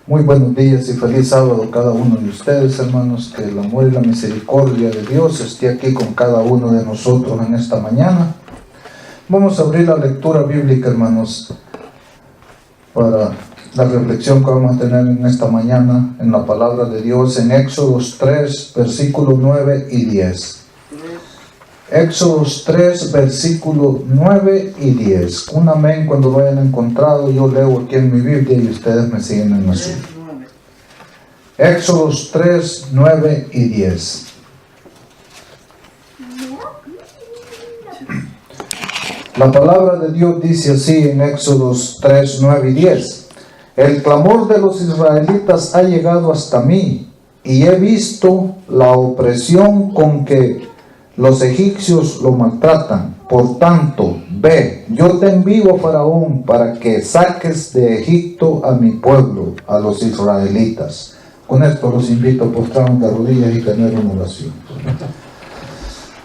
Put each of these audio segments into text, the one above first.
Muy buenos días y feliz sábado a cada uno de ustedes, hermanos. Que el amor y la misericordia de Dios esté aquí con cada uno de nosotros en esta mañana. Vamos a abrir la lectura bíblica, hermanos, para la reflexión que vamos a tener en esta mañana en la palabra de Dios en Éxodos 3, versículos 9 y 10. Éxodos 3, versículos 9 y 10. Un amén cuando lo hayan encontrado. Yo leo aquí en mi Biblia y ustedes me siguen en la suya. Éxodos 3, 9 y 10. La palabra de Dios dice así en Éxodos 3, 9 y 10. El clamor de los israelitas ha llegado hasta mí, y he visto la opresión con que los egipcios lo maltratan. Por tanto, ve, yo te envío a Faraón para que saques de Egipto a mi pueblo, a los israelitas. Con esto los invito a postrarnos de rodillas y tener una oración.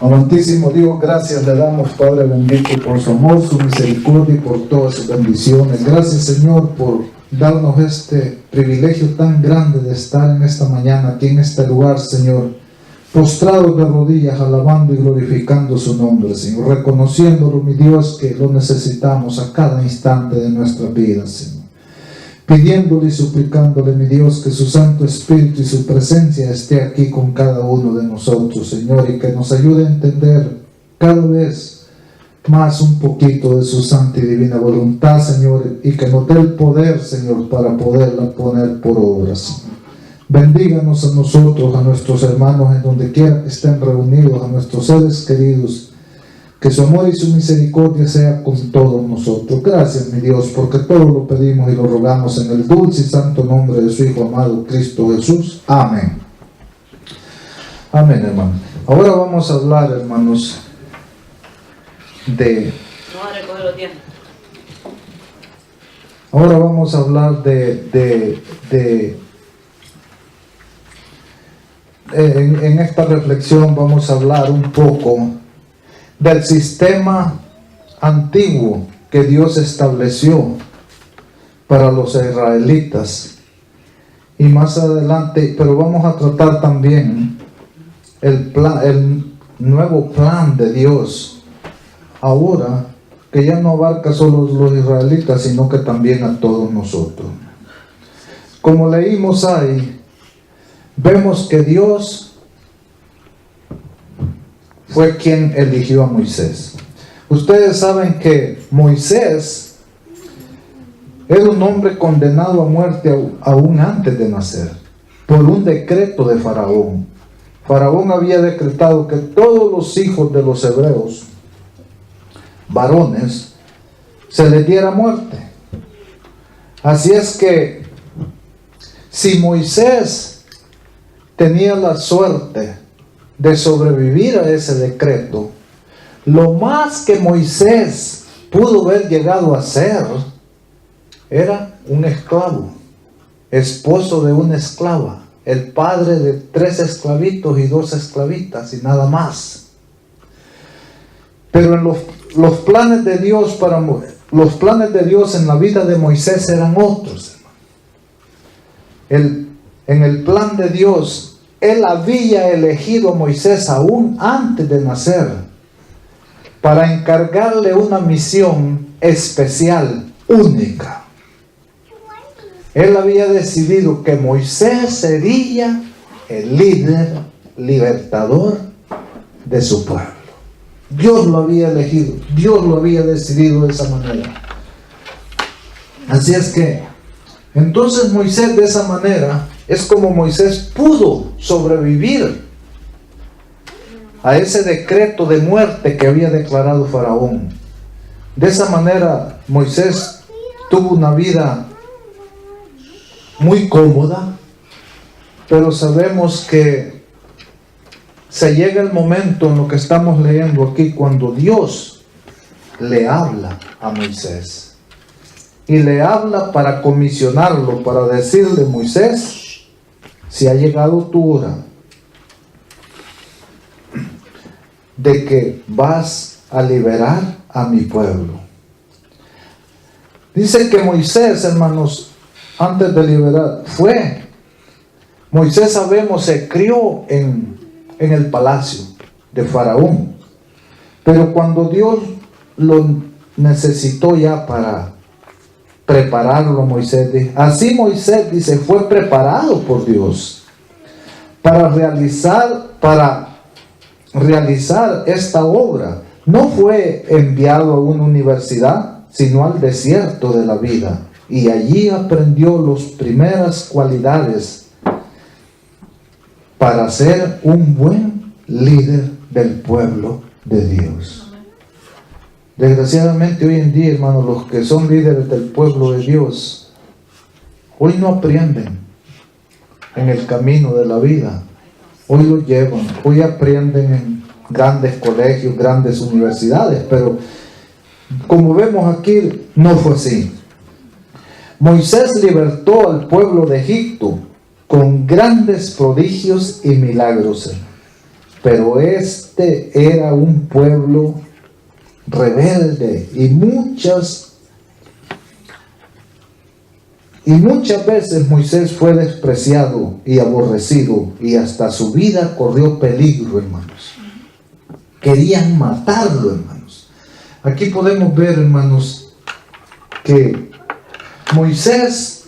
Amantísimo Dios, gracias le damos, Padre bendito, por su amor, su misericordia y por todas sus bendiciones. Gracias, Señor, por darnos este privilegio tan grande de estar en esta mañana, aquí en este lugar, Señor, postrados de rodillas, alabando y glorificando su nombre, Señor, reconociéndolo, mi Dios, que lo necesitamos a cada instante de nuestra vida, Señor, pidiéndole y suplicándole, mi Dios, que su Santo Espíritu y su presencia esté aquí con cada uno de nosotros, Señor, y que nos ayude a entender cada vez más un poquito de su santa y divina voluntad, Señor, y que nos dé el poder, Señor, para poderla poner por obra, Señor. Bendíganos a nosotros, a nuestros hermanos, en donde quiera que estén reunidos, a nuestros seres queridos. Que su amor y su misericordia sea con todos nosotros. Gracias, mi Dios, porque todo lo pedimos y lo rogamos en el dulce y santo nombre de su Hijo amado, Cristo Jesús. Amén. Amén, hermano. Ahora vamos a hablar, hermanos, Ahora vamos a hablar en esta reflexión vamos a hablar un poco del sistema antiguo que Dios estableció para los israelitas. Y más adelante, pero vamos a tratar también el nuevo plan de Dios, ahora que ya no abarca solo los israelitas, sino que también a todos nosotros. Como leímos ahí, vemos que Dios fue quien eligió a Moisés. Ustedes saben que Moisés era un hombre condenado a muerte aún antes de nacer, por un decreto de Faraón. Faraón había decretado que todos los hijos de los hebreos, varones, se les diera muerte. Así es que si Moisés tenía la suerte de sobrevivir a ese decreto, lo más que Moisés pudo haber llegado a ser era un esclavo, esposo de una esclava, el padre de 3 esclavitos y 2 esclavitas y nada más. Pero en los planes de Dios los planes de Dios en la vida de Moisés eran otros, hermano. En el plan de Dios, Él había elegido a Moisés aún antes de nacer para encargarle una misión especial, única. Él había decidido que Moisés sería el líder libertador de su pueblo. Dios lo había elegido, Dios lo había decidido de esa manera. Así es que, entonces Moisés de esa manera, es como Moisés pudo sobrevivir a ese decreto de muerte que había declarado Faraón. De esa manera Moisés tuvo una vida muy cómoda, pero sabemos que se llega el momento en lo que estamos leyendo aquí, cuando Dios le habla a Moisés y le habla para comisionarlo, para decirle: Moisés, si ha llegado tu hora de que vas a liberar a mi pueblo. Dice que Moisés, hermanos, antes de liberar, Moisés, sabemos, se crió en el palacio de Faraón. Pero cuando Dios lo necesitó ya para prepararlo, así Moisés dice, fue preparado por Dios para realizar esta obra. No fue enviado a una universidad, sino al desierto de la vida. Y allí aprendió las primeras cualidades para ser un buen líder del pueblo de Dios. Desgraciadamente hoy en día, hermanos, los que son líderes del pueblo de Dios, hoy no aprenden en el camino de la vida. Hoy lo llevan, hoy aprenden en grandes colegios, grandes universidades, pero como vemos aquí, no fue así. Moisés libertó al pueblo de Egipto con grandes prodigios y milagros, pero este era un pueblo rebelde y muchas veces Moisés fue despreciado y aborrecido, y hasta su vida corrió peligro, hermanos. Querían matarlo, hermanos. Aquí podemos ver, hermanos, que Moisés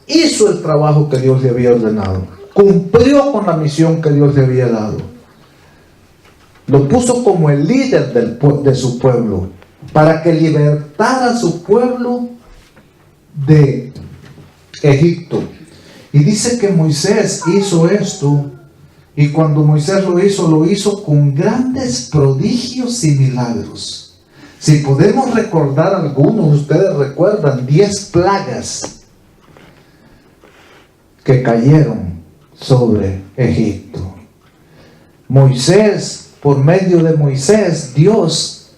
hizo el trabajo que Dios le había ordenado, cumplió con la misión que Dios le había dado, lo puso como el líder de su pueblo, para que libertara a su pueblo de Egipto. Y dice que Moisés hizo esto, y cuando Moisés lo hizo con grandes prodigios y milagros. Si podemos recordar algunos, ustedes recuerdan 10 plagas que cayeron sobre Egipto. Por medio de Moisés, Dios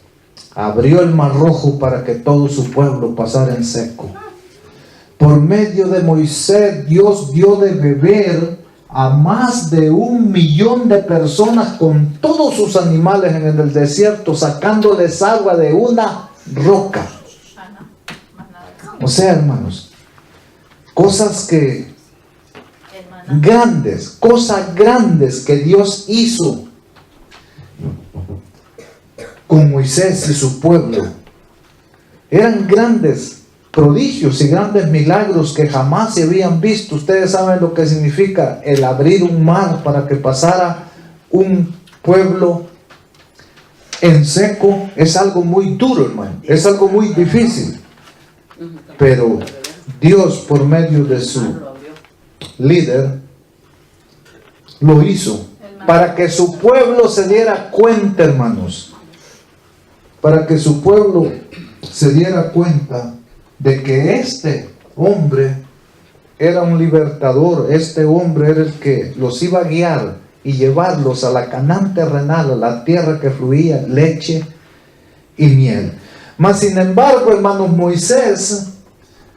abrió el mar rojo para que todo su pueblo pasara en seco. Por medio de Moisés, Dios dio de beber a más de 1 millón de personas con todos sus animales en el desierto, sacándoles agua de una roca. O sea, hermanos, cosas grandes que Dios hizo con Moisés y su pueblo. Eran grandes prodigios y grandes milagros que jamás se habían visto. Ustedes saben lo que significa el abrir un mar para que pasara un pueblo en seco. Es algo muy duro, hermano. Es algo muy difícil. Pero Dios, por medio de su líder, lo hizo para que su pueblo se diera cuenta, hermanos. Para que su pueblo se diera cuenta de que este hombre era un libertador. Este hombre era el que los iba a guiar y llevarlos a la Canaán terrenal, a la tierra que fluía leche y miel. Mas sin embargo, hermanos, Moisés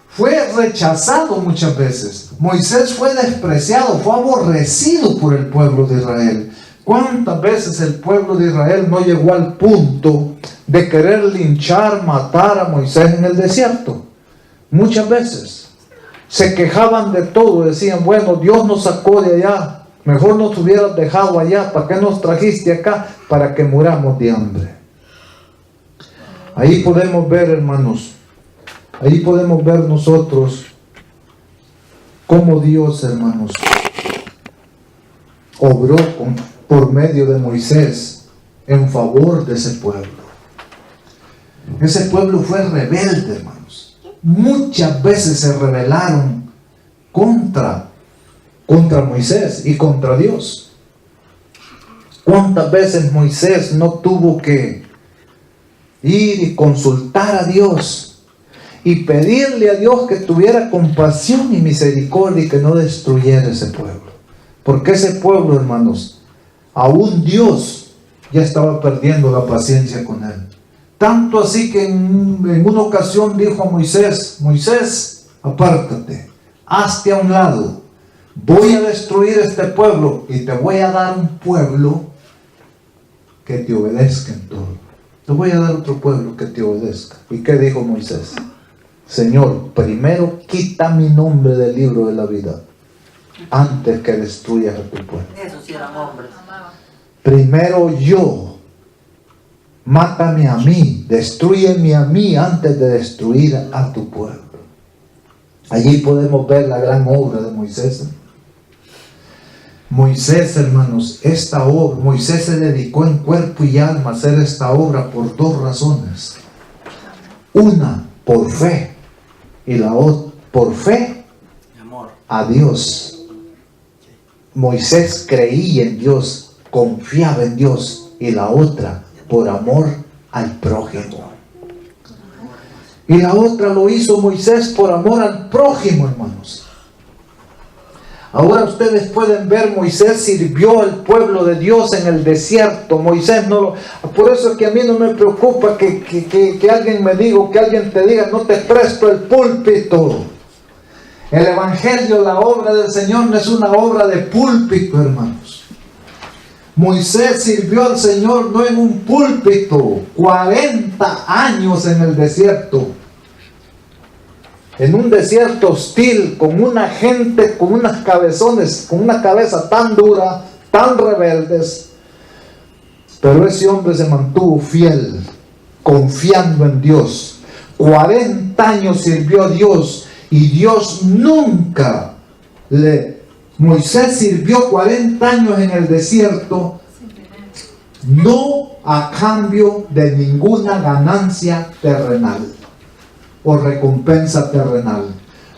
fue rechazado muchas veces. Moisés fue despreciado, fue aborrecido por el pueblo de Israel. ¿Cuántas veces el pueblo de Israel no llegó al punto de querer linchar, matar a Moisés en el desierto? Muchas veces se quejaban de todo, decían, bueno, Dios nos sacó de allá, mejor nos hubieras dejado allá, ¿para qué nos trajiste acá? Para que muramos de hambre. Ahí podemos ver, hermanos, ahí podemos ver nosotros cómo Dios, hermanos, obró por medio de Moisés en favor de ese pueblo. Ese pueblo fue rebelde, hermanos. Muchas veces se rebelaron contra Moisés y contra Dios. ¿Cuántas veces Moisés no tuvo que ir y consultar a Dios y pedirle a Dios que tuviera compasión y misericordia y que no destruyera ese pueblo? Porque ese pueblo, hermanos, aún Dios ya estaba perdiendo la paciencia con él. Tanto así que en una ocasión dijo a Moisés, Moisés, apártate, hazte a un lado, voy a destruir este pueblo y te voy a dar un pueblo que te obedezca en todo. Te voy a dar otro pueblo que te obedezca. ¿Y qué dijo Moisés? Señor, primero quita mi nombre del libro de la vida antes que destruyas a tu pueblo. Eso sí eran hombres. Primero yo, mátame a mí, destrúyeme a mí antes de destruir a tu pueblo. Allí podemos ver la gran obra de Moisés. Moisés, hermanos, esta obra, Moisés se dedicó en cuerpo y alma a hacer esta obra por dos razones. Una, por fe, y la otra, por fe a Dios. Moisés creía en Dios, confiaba en Dios, y la otra, por amor al prójimo. Y la otra lo hizo Moisés por amor al prójimo, hermanos. Ahora ustedes pueden ver, Moisés sirvió al pueblo de Dios en el desierto. Moisés no lo... Por eso es que a mí no me preocupa que alguien me diga, que alguien te diga, no te presto el púlpito. El evangelio, la obra del Señor no es una obra de púlpito, hermanos. Moisés sirvió al Señor no en un púlpito, 40 años en el desierto. En un desierto hostil, con una gente, con unas cabezones, con una cabeza tan dura, tan rebeldes. Pero ese hombre se mantuvo fiel, confiando en Dios. 40 años sirvió a Dios y Dios nunca Moisés sirvió 40 años en el desierto, no a cambio de ninguna ganancia terrenal o recompensa terrenal.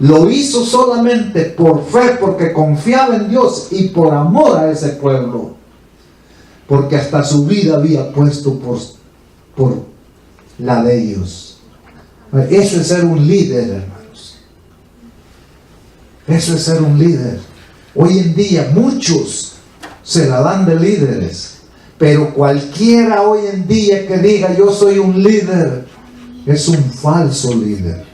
Lo hizo solamente por fe, porque confiaba en Dios y por amor a ese pueblo, porque hasta su vida había puesto por la de ellos. Eso es ser un líder, hermanos. Eso es ser un líder. Hoy en día muchos se la dan de líderes, pero cualquiera hoy en día que diga yo soy un líder es un falso líder.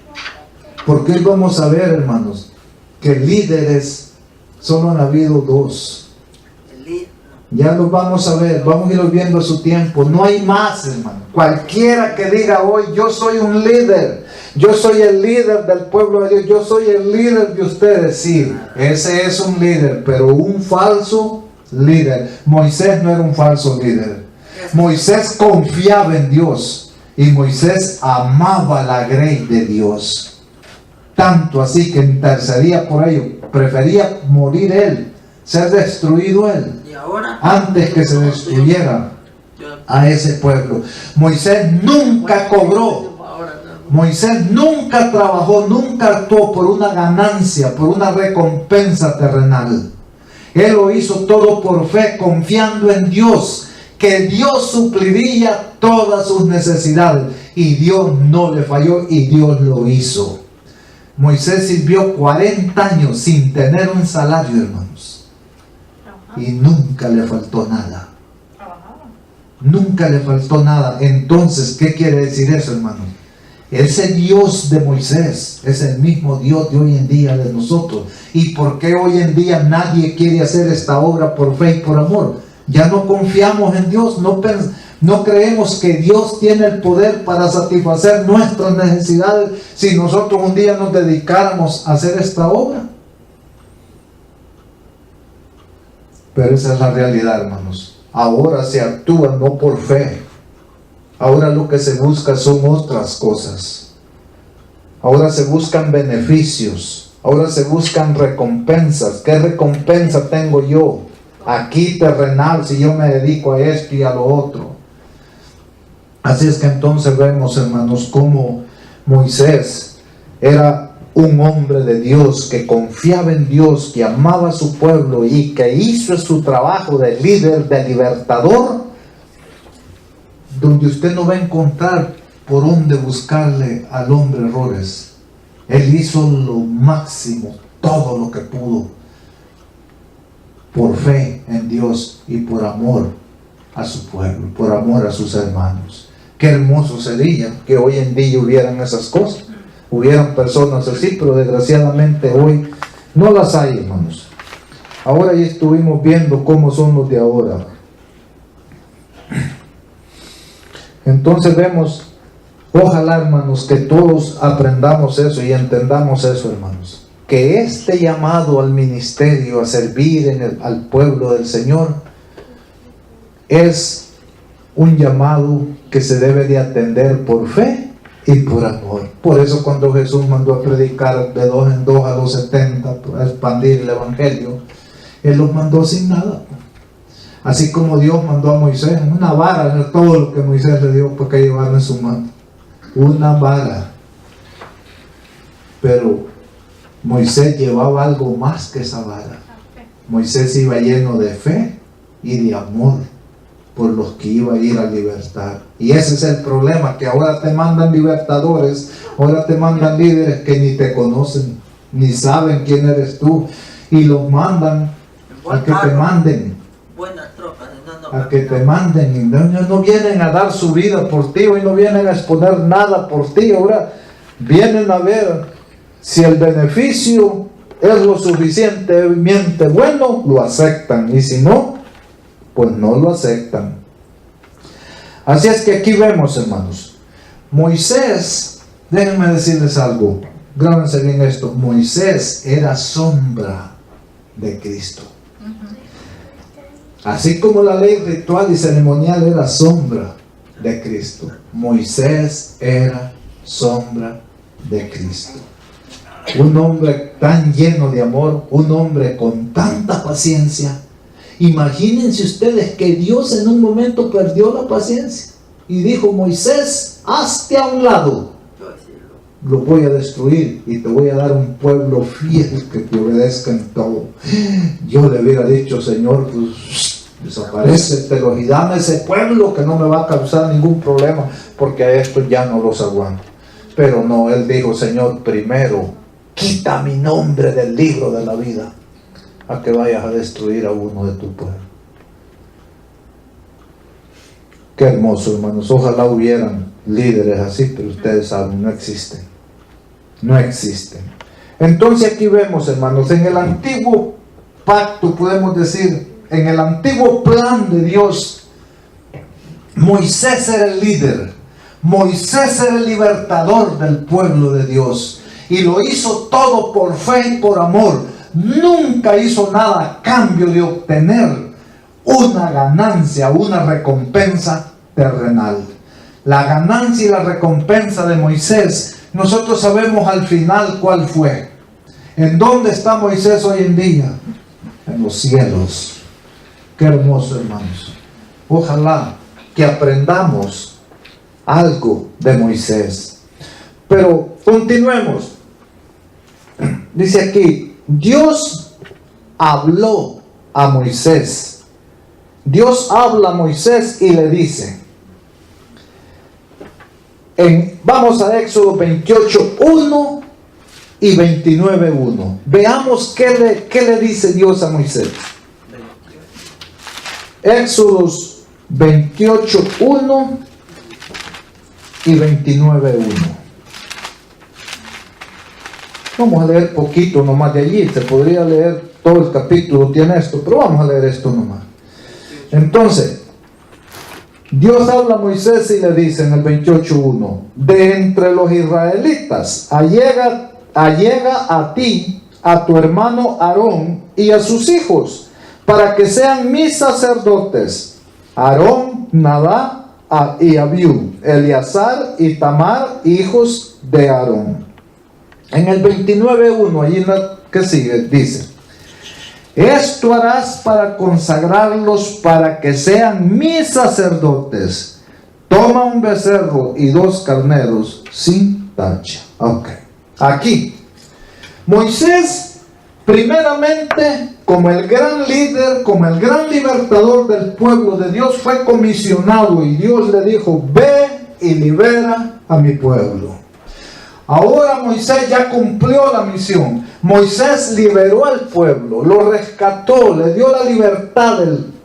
Porque hoy vamos a ver, hermanos, que líderes solo han habido dos. Ya los vamos a ver, vamos a ir viendo a su tiempo. No hay más, hermano. Cualquiera que diga hoy yo soy un líder, yo soy el líder del pueblo de Dios, yo soy el líder de ustedes, sí, ese es un líder, pero un falso líder. Moisés no era un falso líder. Moisés confiaba en Dios y Moisés amaba la grey de Dios, tanto así que intercedía por ello. Prefería morir él, ser destruido él, antes que se destruyera a ese pueblo. Moisés nunca cobró, Moisés nunca trabajó, nunca actuó por una ganancia, por una recompensa terrenal. Él lo hizo todo por fe, confiando en Dios, que Dios supliría todas sus necesidades, y Dios no le falló y Dios lo hizo. Moisés sirvió 40 años sin tener un salario, hermanos, y nunca le faltó nada. Nunca le faltó nada. Entonces, ¿qué quiere decir eso, hermanos? Ese Dios de Moisés es el mismo Dios de hoy en día de nosotros. ¿Y por qué hoy en día nadie quiere hacer esta obra por fe y por amor? Ya no confiamos en Dios, no creemos que Dios tiene el poder para satisfacer nuestras necesidades si nosotros un día nos dedicáramos a hacer esta obra. Pero esa es la realidad, hermanos. Ahora se actúa no por fe. Ahora lo que se busca son otras cosas. Ahora se buscan beneficios. Ahora se buscan recompensas. ¿Qué recompensa tengo yo aquí terrenal si yo me dedico a esto y a lo otro? Así es que entonces vemos, hermanos, cómo Moisés era un hombre de Dios que confiaba en Dios, que amaba a su pueblo y que hizo su trabajo de líder, de libertador, donde usted no va a encontrar por dónde buscarle al hombre errores. Él hizo lo máximo, todo lo que pudo, por fe en Dios y por amor a su pueblo, por amor a sus hermanos. Qué hermoso sería que hoy en día hubieran esas cosas, hubieran personas así, pero desgraciadamente hoy no las hay, hermanos. Ahora ya estuvimos viendo cómo son los de ahora. Entonces vemos Ojalá, hermanos, que todos aprendamos eso y entendamos eso, hermanos. Que este llamado al ministerio, a servir al pueblo del Señor, es un llamado que se debe de atender por fe y por amor. Por eso cuando Jesús mandó a predicar de 2 en 2 a los 70, a expandir el evangelio, Él los mandó sin nada. Así como Dios mandó a Moisés una vara, de todo lo que Moisés le dio para que llevara en su mano. Una vara. Pero Moisés llevaba algo más que esa vara. Moisés iba lleno de fe y de amor por los que iba a ir a libertar. Y ese es el problema, que ahora te mandan libertadores, ahora te mandan líderes que ni te conocen, ni saben quién eres tú, y los mandan a que te manden. A que te manden, y no vienen a dar su vida por ti, y no vienen a exponer nada por ti. Ahora vienen a ver si el beneficio es lo suficientemente bueno, lo aceptan, y si no, pues no lo aceptan. Así es que aquí vemos, hermanos, Moisés, déjenme decirles algo, grábense bien esto, Moisés era sombra de Cristo. Así como la ley ritual y ceremonial era sombra de Cristo, Moisés era sombra de Cristo. Un hombre tan lleno de amor, un hombre con tanta paciencia. Imagínense ustedes que Dios en un momento perdió la paciencia y dijo: Moisés, hazte a un lado, lo voy a destruir y te voy a dar un pueblo fiel que te obedezca en todo. Yo le hubiera dicho: Señor, pues desaparécetelos y dame ese pueblo que no me va a causar ningún problema, porque a estos ya no los aguanto. Pero no, él dijo: Señor, primero quita mi nombre del libro de la vida, a que vayas a destruir a uno de tu pueblo. Qué hermoso, hermanos. Ojalá hubieran líderes así, pero ustedes saben, no existen. No existen. Entonces aquí vemos, hermanos, en el antiguo pacto, podemos decir, en el antiguo plan de Dios, Moisés era el líder. Moisés era el libertador del pueblo de Dios. Y lo hizo todo por fe y por amor. Nunca hizo nada a cambio de obtener una ganancia, una recompensa terrenal. La ganancia y la recompensa de Moisés, nosotros sabemos al final cuál fue. ¿En dónde está Moisés hoy en día? En los cielos. Qué hermoso, hermanos. Ojalá que aprendamos algo de Moisés. Pero continuemos. Dice aquí: Dios habló a Moisés. Dios habla a Moisés y le dice, vamos a Éxodo 28:1 y 29:1. Veamos qué le dice Dios a Moisés. Éxodos 28:1 y 29:1. Vamos a leer poquito nomás de allí. Se podría leer todo el capítulo, tiene esto, pero vamos a leer esto nomás. Entonces, Dios habla a Moisés y le dice en el 28:1: de entre los israelitas allega a ti, a tu hermano Aarón y a sus hijos, para que sean mis sacerdotes, Aarón, Nadab y Abiú, Eleazar y Tamar, hijos de Aarón. En el 29:1, allí que sigue, dice: esto harás para consagrarlos para que sean mis sacerdotes. Toma un becerro y 2 carneros sin tacha. Ok. Aquí, Moisés, primeramente, como el gran líder, como el gran libertador del pueblo de Dios, fue comisionado y Dios le dijo: ve y libera a mi pueblo. Ahora Moisés ya cumplió la misión. Moisés liberó al pueblo, lo rescató, le dio la libertad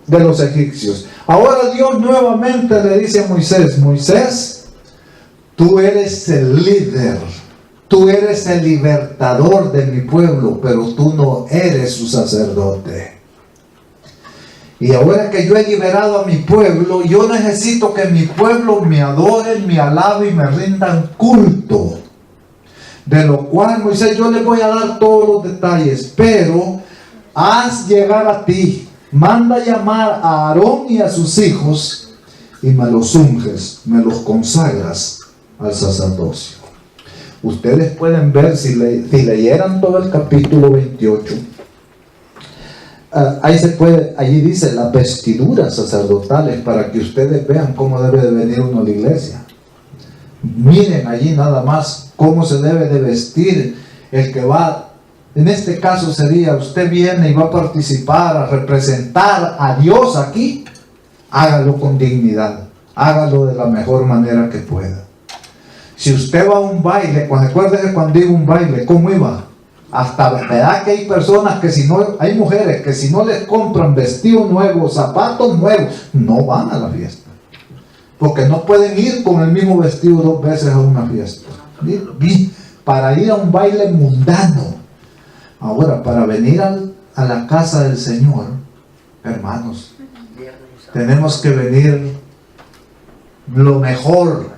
de los egipcios. Ahora Dios nuevamente le dice a Moisés: Moisés, tú eres el líder, tú eres el libertador de mi pueblo, pero tú no eres su sacerdote. Y ahora que yo he liberado a mi pueblo, yo necesito que mi pueblo me adore, me alabe y me rindan culto. De lo cual, Moisés, yo les voy a dar todos los detalles, pero haz llegar a ti, manda llamar a Aarón y a sus hijos y me los unges, me los consagras al sacerdocio. Ustedes pueden ver, si leyeran todo el capítulo 28, allí dice las vestiduras sacerdotales, para que ustedes vean cómo debe de venir uno a la iglesia. Miren allí nada más cómo se debe de vestir el que va. En este caso sería, usted viene y va a participar, a representar a Dios aquí. Hágalo con dignidad, hágalo de la mejor manera que pueda. Si usted va a un baile, acuérdese cuando digo un baile, ¿cómo iba? Hasta verdad que hay personas que si no, hay mujeres que si no les compran vestido nuevo, zapatos nuevos, no van a la fiesta. Porque no pueden ir con el mismo vestido 2 veces a una fiesta. Para ir a un baile mundano. Ahora, para venir a la casa del Señor, hermanos, tenemos que venir lo mejor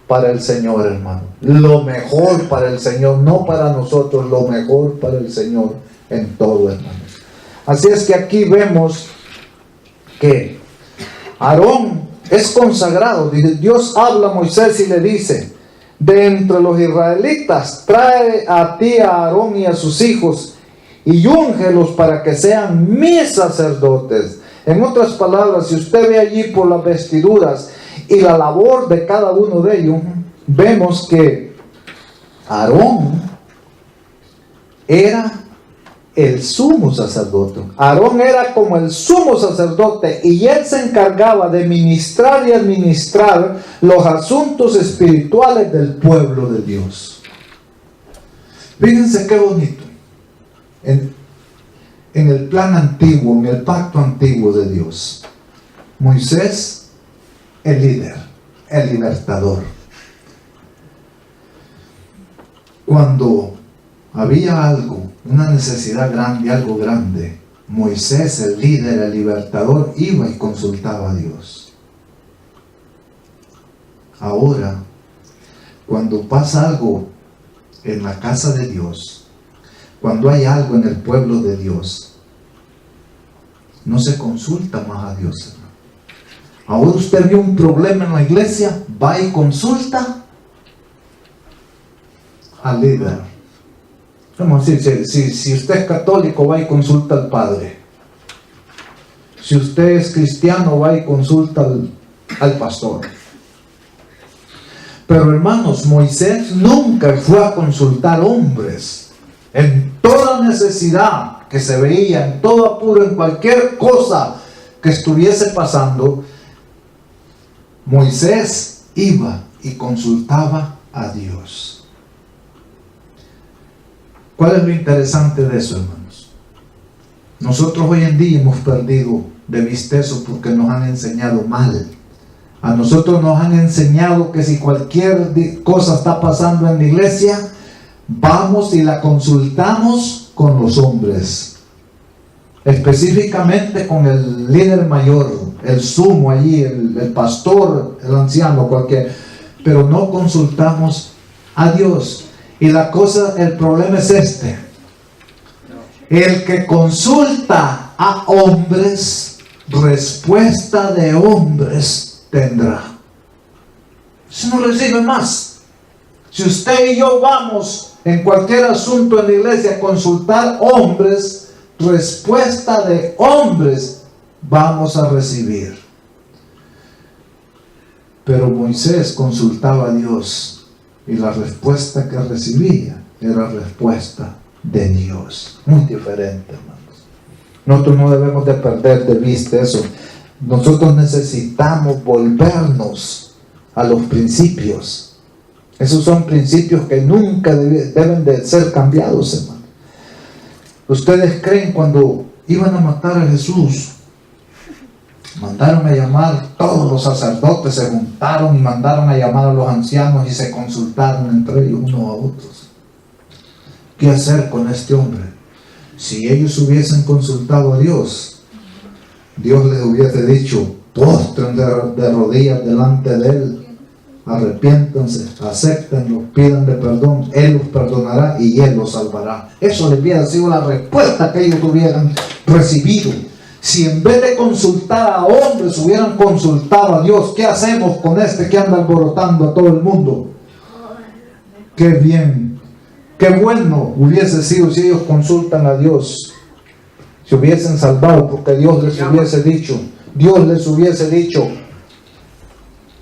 para el Señor, hermano. Lo mejor para el Señor, no para nosotros, lo mejor para el Señor en todo, hermano. Así es que aquí vemos que Aarón es consagrado. Dios habla a Moisés y le dice: de entre los israelitas, trae a ti a Aarón y a sus hijos y úngelos para que sean mis sacerdotes. En otras palabras, si usted ve allí por las vestiduras y la labor de cada uno de ellos, vemos que Aarón era el sumo sacerdote. Aarón era como el sumo sacerdote y él se encargaba de ministrar y administrar los asuntos espirituales del pueblo de Dios. Fíjense qué bonito. En el plan antiguo, en el pacto antiguo de Dios, Moisés, el líder, el libertador. Cuando había algo, una necesidad grande, algo grande, Moisés, el líder, el libertador, iba y consultaba a Dios. Ahora, cuando pasa algo en la casa de Dios, cuando hay algo en el pueblo de Dios, no se consulta más a Dios, hermano. Ahora usted vio un problema en la iglesia, va y consulta al líder. Como si usted es católico, va y consulta al padre. Si usted es cristiano, va y consulta al pastor. Pero hermanos, Moisés nunca fue a consultar hombres. En toda necesidad que se veía, en todo apuro, en cualquier cosa que estuviese pasando, Moisés iba y consultaba a Dios. ¿Cuál es lo interesante de eso, hermanos? Nosotros hoy en día hemos perdido de vista eso porque nos han enseñado mal. A nosotros nos han enseñado que si cualquier cosa está pasando en la iglesia, vamos y la consultamos con los hombres, específicamente con el líder mayor, el sumo allí, el pastor, el anciano, cualquier, pero no consultamos a Dios. Y el problema es este: el que consulta a hombres, respuesta de hombres tendrá. Si no recibe más. Si usted y yo vamos en cualquier asunto en la iglesia a consultar hombres, respuesta de hombres vamos a recibir. Pero Moisés consultaba a Dios y la respuesta que recibía era respuesta de Dios. Muy diferente, hermanos. Nosotros no debemos de perder de vista eso. Nosotros necesitamos volvernos a los principios. Esos son principios que nunca deben de ser cambiados, hermano. ¿Ustedes creen cuando iban a matar a Jesús, mandaron a llamar todos los sacerdotes, se juntaron y mandaron a llamar a los ancianos y se consultaron entre ellos unos a otros? ¿Qué hacer con este hombre? Si ellos hubiesen consultado a Dios, Dios les hubiese dicho: postren de rodillas delante de Él, arrepiéntanse, acéptenlo, pídanle perdón, Él los perdonará y Él los salvará. Eso les hubiera sido la respuesta que ellos hubieran recibido. Si en vez de consultar a hombres hubieran consultado a Dios: ¿qué hacemos con este que anda alborotando a todo el mundo? Qué bien, qué bueno hubiese sido si ellos consultan a Dios, se hubiesen salvado, porque Dios les hubiese dicho: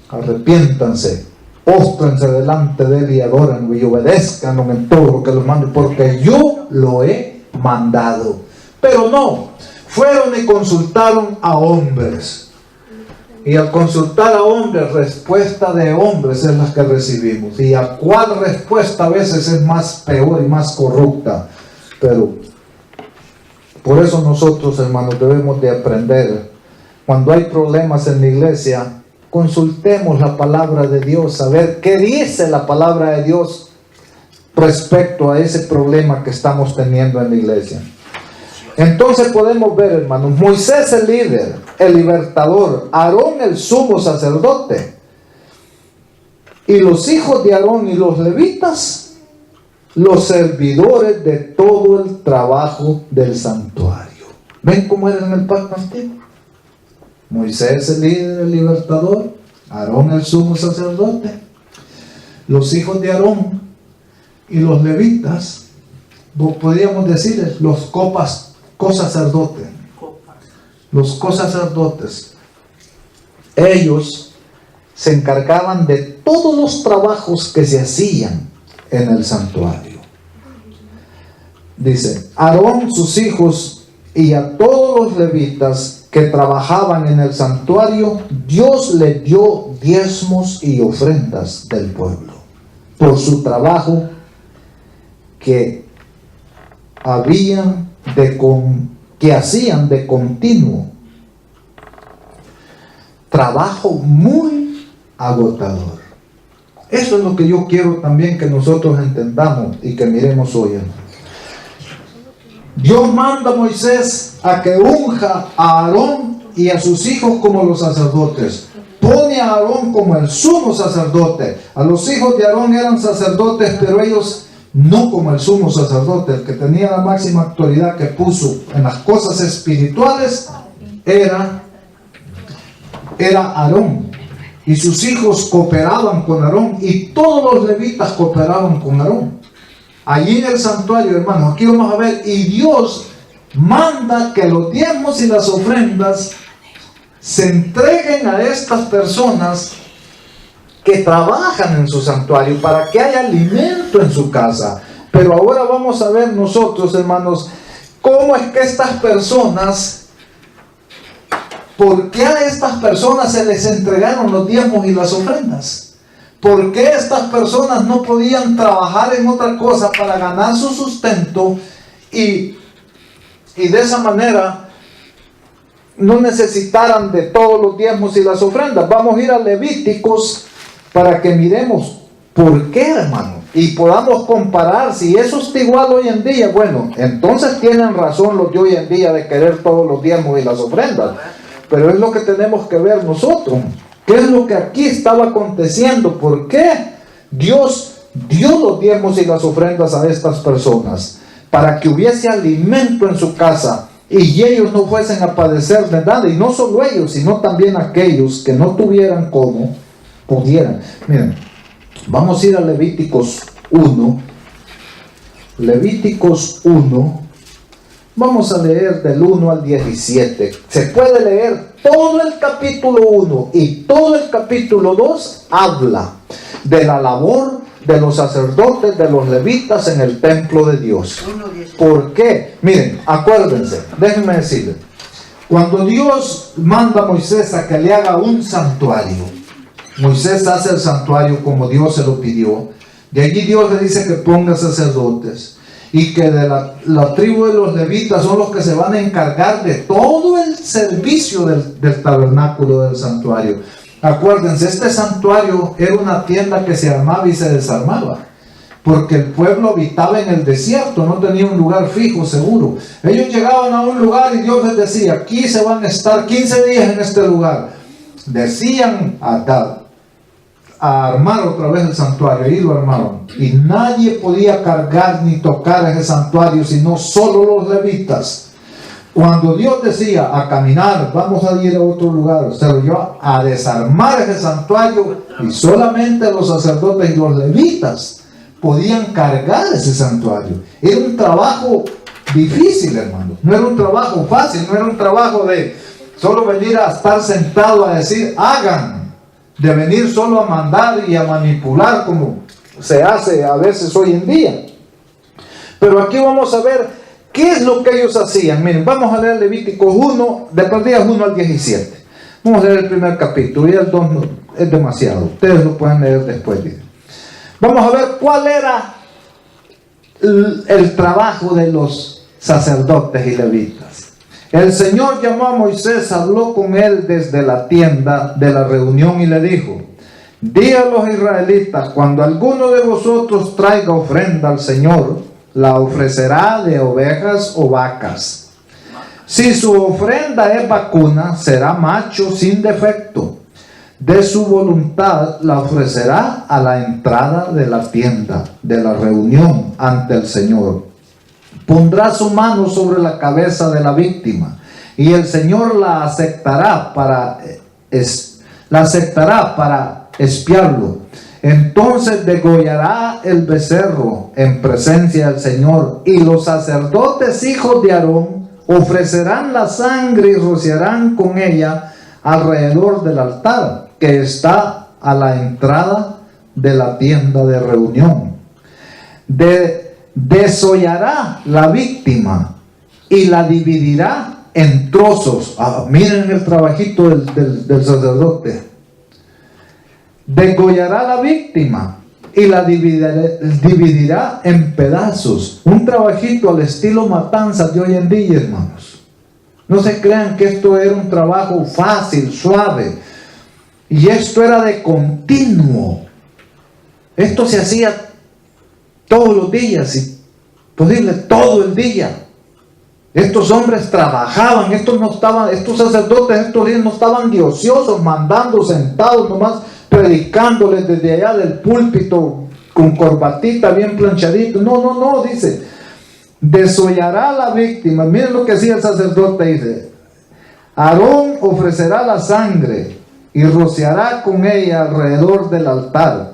arrepiéntanse, póstrense delante de Él y adórenlo y obedézcanlo en todo lo que los mande, porque yo lo he mandado. Pero no, fueron y consultaron a hombres. Y al consultar a hombres, respuesta de hombres es la que recibimos. ¿Y a cuál respuesta a veces es más peor y más corrupta? Pero por eso nosotros, hermanos, debemos de aprender. Cuando hay problemas en la iglesia, consultemos la palabra de Dios, a ver qué dice la palabra de Dios respecto a ese problema que estamos teniendo en la iglesia. Entonces podemos ver, hermanos, Moisés el líder, el libertador, Aarón el sumo sacerdote, y los hijos de Aarón y los levitas, los servidores de todo el trabajo del santuario. ¿Ven cómo era en el pacto antiguo? Moisés el líder, el libertador, Aarón el sumo sacerdote, los hijos de Aarón y los levitas, podríamos decirles los cosacerdotes. Los cosacerdotes, ellos se encargaban de todos los trabajos que se hacían en el santuario. Dice: Aarón, sus hijos y a todos los levitas que trabajaban en el santuario, Dios les dio diezmos y ofrendas del pueblo por su trabajo que hacían de continuo. Trabajo muy agotador. Eso es lo que yo quiero también que nosotros entendamos y que miremos hoy, hermano. Dios manda a Moisés a que unja a Aarón y a sus hijos como los sacerdotes. Pone a Aarón como el sumo sacerdote. A los hijos de Aarón eran sacerdotes, pero ellos no como el sumo sacerdote. El que tenía la máxima autoridad, que puso en las cosas espirituales, era Aarón. Y sus hijos cooperaban con Aarón, y todos los levitas cooperaban con Aarón. Allí en el santuario, hermanos, aquí vamos a ver, y Dios manda que los diezmos y las ofrendas se entreguen a estas personas que trabajan en su santuario, para que haya alimento en su casa. Pero ahora vamos a ver nosotros, hermanos, cómo es que estas personas, ¿por qué a estas personas se les entregaron los diezmos y las ofrendas? ¿Por qué estas personas no podían trabajar en otra cosa para ganar su sustento y de esa manera no necesitaran de todos los diezmos y las ofrendas? Vamos a ir a Levíticos para que miremos por qué, hermano, y podamos comparar. Si eso está igual hoy en día, bueno, entonces tienen razón los de hoy en día de querer todos los diezmos y las ofrendas. Pero es lo que tenemos que ver nosotros. ¿Qué es lo que aquí estaba aconteciendo? ¿Por qué Dios dio los diezmos y las ofrendas a estas personas? Para que hubiese alimento en su casa y ellos no fuesen a padecer de nada. Y no solo ellos, sino también aquellos que no tuvieran cómo, pudieran. Miren, vamos a ir a Levíticos 1. Levíticos 1. Vamos a leer del 1 al 17. Se puede leer todo el capítulo 1 y todo el capítulo 2. Habla de la labor de los sacerdotes, de los levitas en el templo de Dios. ¿Por qué? Miren, acuérdense, déjenme decirles. Cuando Dios manda a Moisés a que le haga un santuario, Moisés hace el santuario como Dios se lo pidió. De allí Dios le dice que ponga sacerdotes. Y que de la tribu de los levitas son los que se van a encargar de todo el servicio del tabernáculo, del santuario. Acuérdense, este santuario era una tienda que se armaba y se desarmaba. porque el pueblo habitaba en el desierto, no tenía un lugar fijo, seguro. Ellos llegaban a un lugar y Dios les decía, aquí se van a estar 15 días en este lugar. Decían a armar otra vez el santuario, y lo armaron. Y nadie podía cargar ni tocar ese santuario, sino solo los levitas. Cuando Dios decía a caminar, vamos a ir a otro lugar, se lo llevó a desarmar ese santuario, y solamente los sacerdotes y los levitas podían cargar ese santuario. Era un trabajo difícil, hermanos. No era un trabajo fácil, no era un trabajo de solo venir a estar sentado a decir hagan, de venir solo a mandar y a manipular como se hace a veces hoy en día. Pero aquí vamos a ver qué es lo que ellos hacían. Miren, vamos a leer Levíticos 1, de los días 1 al 17. Vamos a leer el primer capítulo, y el 2 no, es demasiado. Ustedes lo pueden leer después. Miren. Vamos a ver cuál era el trabajo de los sacerdotes y levitas. El Señor llamó a Moisés, habló con él desde la tienda de la reunión y le dijo: di a los israelitas, cuando alguno de vosotros traiga ofrenda al Señor, la ofrecerá de ovejas o vacas. Si su ofrenda es vacuna, será macho sin defecto. De su voluntad la ofrecerá a la entrada de la tienda de la reunión ante el Señor. Pondrá su mano sobre la cabeza de la víctima, y el Señor la aceptará para expiarlo. Entonces degollará el becerro en presencia del Señor, y los sacerdotes hijos de Aarón ofrecerán la sangre y rociarán con ella alrededor del altar que está a la entrada de la tienda de reunión. Desollará la víctima y la dividirá en trozos. Miren el trabajito del sacerdote. Degollará la víctima y la dividirá en pedazos. Un trabajito al estilo matanzas de hoy en día, hermanos. No se crean que esto era un trabajo fácil, suave. Y esto era de continuo. Esto se hacía todos los días, y posible todo el día. Estos hombres trabajaban, estos sacerdotes estos días no estaban de ociosos, mandando sentados nomás, predicándoles desde allá del púlpito con corbatita bien planchadito. No, dice, desollará a la víctima. Miren lo que hacía el sacerdote, dice: Aarón ofrecerá la sangre y rociará con ella alrededor del altar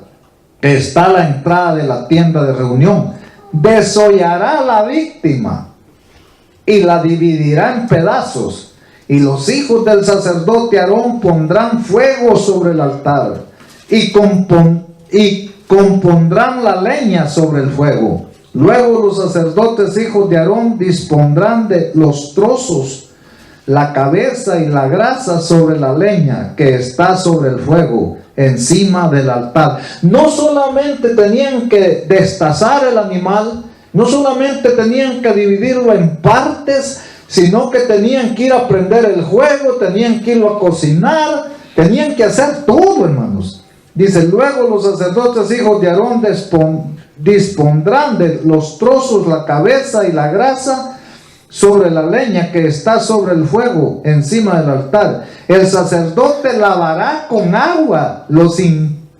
que está a la entrada de la tienda de reunión. Desollará a la víctima y la dividirá en pedazos, y los hijos del sacerdote Aarón pondrán fuego sobre el altar y compondrán la leña sobre el fuego. Luego los sacerdotes hijos de Aarón dispondrán de los trozos, la cabeza y la grasa sobre la leña que está sobre el fuego encima del altar. No solamente tenían que destazar el animal, no solamente tenían que dividirlo en partes, sino que tenían que ir a prender el fuego, tenían que irlo a cocinar, tenían que hacer todo, hermanos. Dice, luego los sacerdotes hijos de Aarón dispondrán de los trozos, la cabeza y la grasa sobre la leña que está sobre el fuego encima del altar. El sacerdote lavará con agua los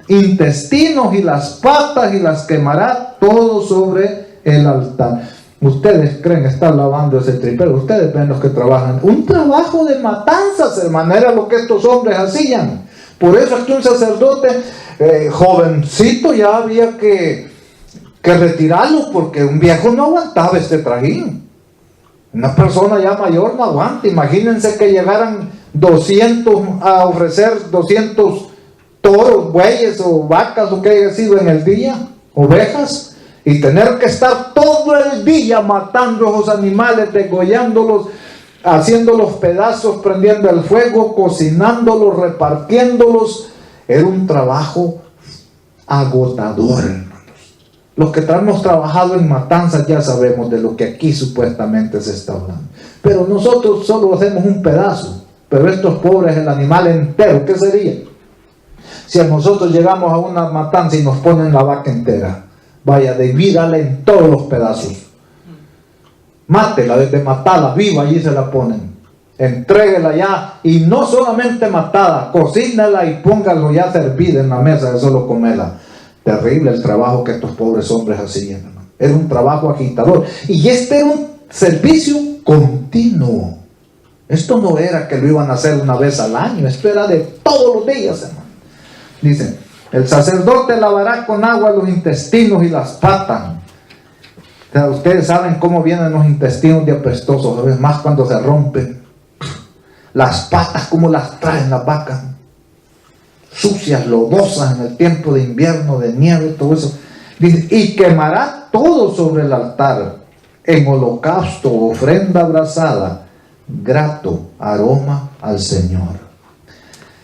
intestinos y las patas y las quemará todo sobre el altar. Ustedes creen estar lavando ese tripero. Ustedes ven los que trabajan. Un trabajo de matanzas, hermano, era lo que estos hombres hacían. Por eso es que un sacerdote jovencito ya había que retirarlo, porque un viejo no aguantaba este trajín. Una persona ya mayor no aguanta. Imagínense que llegaran 200 a ofrecer 200 toros, bueyes o vacas o que haya sido en el día, ovejas, y tener que estar todo el día matando a esos animales, degollándolos, haciendo los pedazos, prendiendo el fuego, cocinándolos, repartiéndolos. Era un trabajo agotador, hermanos. Los que hemos trabajado en matanzas ya sabemos de lo que aquí supuestamente se está hablando. Pero nosotros solo hacemos un pedazo. Pero estos pobres, el animal entero, ¿qué sería? Si a nosotros llegamos a una matanza y nos ponen la vaca entera, vaya, divídala en todos los pedazos. Mátela, desde matada, viva, allí se la ponen. Entréguela ya, y no solamente matada, cocínala y póngalo ya servida en la mesa de solo comerla. Terrible el trabajo que estos pobres hombres hacían, hermano. Era un trabajo agitador, y este era un servicio continuo. Esto no era que lo iban a hacer una vez al año, esto era de todos los días, hermano. Dice, el sacerdote lavará con agua los intestinos y las patas. O sea, ustedes saben cómo vienen los intestinos de apestosos, a veces más cuando se rompen. Las patas, cómo las traen las vacas, sucias, lodosas en el tiempo de invierno, de nieve, todo eso. Dice, y quemará todo sobre el altar, en holocausto, ofrenda abrasada, grato aroma al Señor.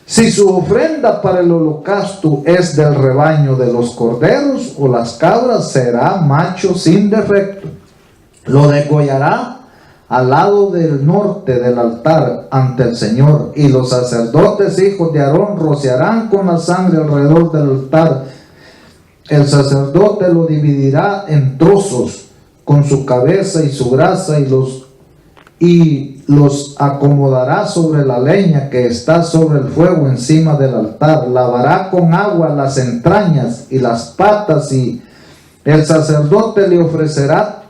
Si su ofrenda para el holocausto es del rebaño de los corderos o las cabras, será macho sin defecto. Lo degollará al lado del norte del altar ante el Señor, y los sacerdotes hijos de Aarón rociarán con la sangre alrededor del altar. El sacerdote lo dividirá en trozos con su cabeza y su grasa, y los acomodará sobre la leña que está sobre el fuego encima del altar. Lavará con agua las entrañas y las patas, y el sacerdote lo ofrecerá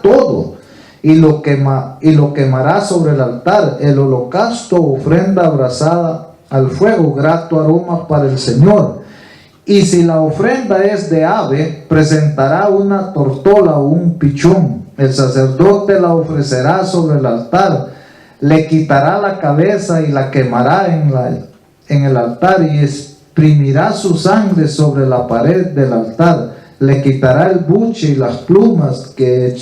todo, y lo quemará sobre el altar, el holocausto, ofrenda abrasada al fuego, grato aroma para el Señor. Y si la ofrenda es de ave, presentará una tortola o un pichón. El sacerdote la ofrecerá sobre el altar, le quitará la cabeza y la quemará en el altar, y exprimirá su sangre sobre la pared del altar. Le quitará el buche y las plumas que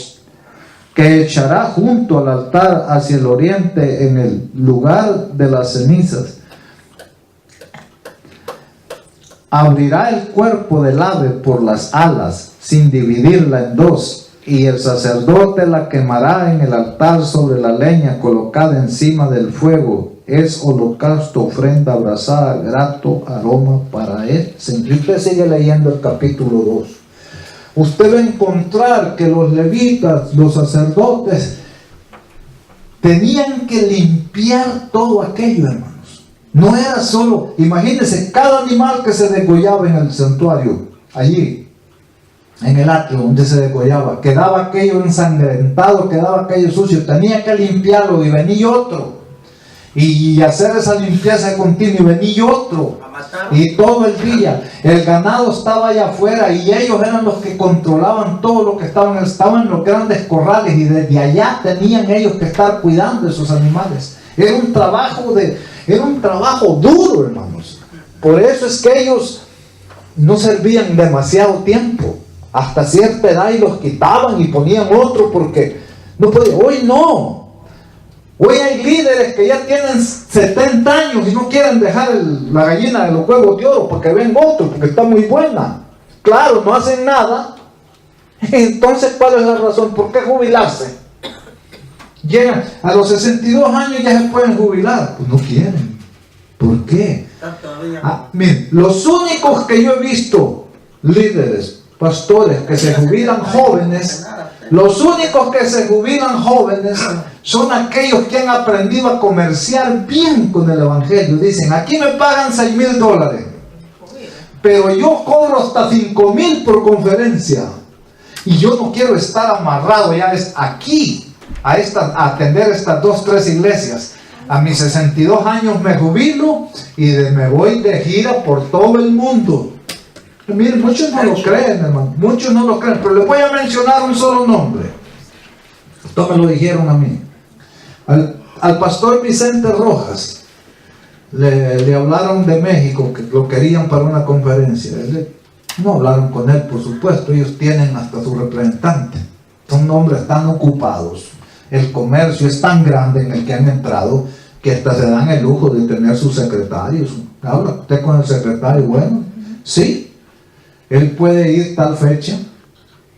echará junto al altar hacia el oriente, en el lugar de las cenizas. Abrirá el cuerpo del ave por las alas, sin dividirla en dos, y el sacerdote la quemará en el altar sobre la leña colocada encima del fuego. Es holocausto, ofrenda abrasada, grato aroma para él. Si usted sigue leyendo el capítulo 2, usted va a encontrar que los levitas, los sacerdotes, tenían que limpiar todo aquello, hermanos. No era solo, imagínense, cada animal que se degollaba en el santuario, allí, en el atrio donde se degollaba, quedaba aquello ensangrentado, quedaba aquello sucio, tenía que limpiarlo, y venía otro, y hacer esa limpieza continua, y venía otro, y todo el día. El ganado estaba allá afuera, y ellos eran los que controlaban todo lo que estaban en los grandes corrales, y desde allá tenían ellos que estar cuidando de esos animales. Era un trabajo duro, hermanos. Por eso es que ellos no servían demasiado tiempo, hasta cierta edad, y los quitaban y ponían otro, porque no podían. Hoy no. Hoy hay líderes que ya tienen 70 años y no quieren dejar la gallina de los huevos de oro porque ven otro, porque está muy buena. Claro, no hacen nada. Entonces, ¿cuál es la razón? ¿Por qué jubilarse? Llegan a los 62 años, ya se pueden jubilar. Pues no quieren. ¿Por qué? Miren, los únicos que yo he visto, líderes, pastores, que se jubilan jóvenes, los únicos que se jubilan jóvenes son aquellos que han aprendido a comerciar bien con el evangelio. Dicen, aquí me pagan $6,000, pero yo cobro hasta 5,000 por conferencia, y yo no quiero estar amarrado ya aquí a atender estas 2, 3 iglesias. A mis 62 años me jubilo y me voy de gira por todo el mundo. Miren, muchos no lo creen, hermano, muchos no lo creen, pero les voy a mencionar un solo nombre. Esto me lo dijeron a mí. Al pastor Vicente Rojas le hablaron de México, que lo querían para una conferencia. No hablaron con él, por supuesto, ellos tienen hasta su representante. Son hombres tan ocupados, el comercio es tan grande en el que han entrado, que hasta se dan el lujo de tener sus secretarios. Habla usted con el secretario, bueno, sí, él puede ir tal fecha,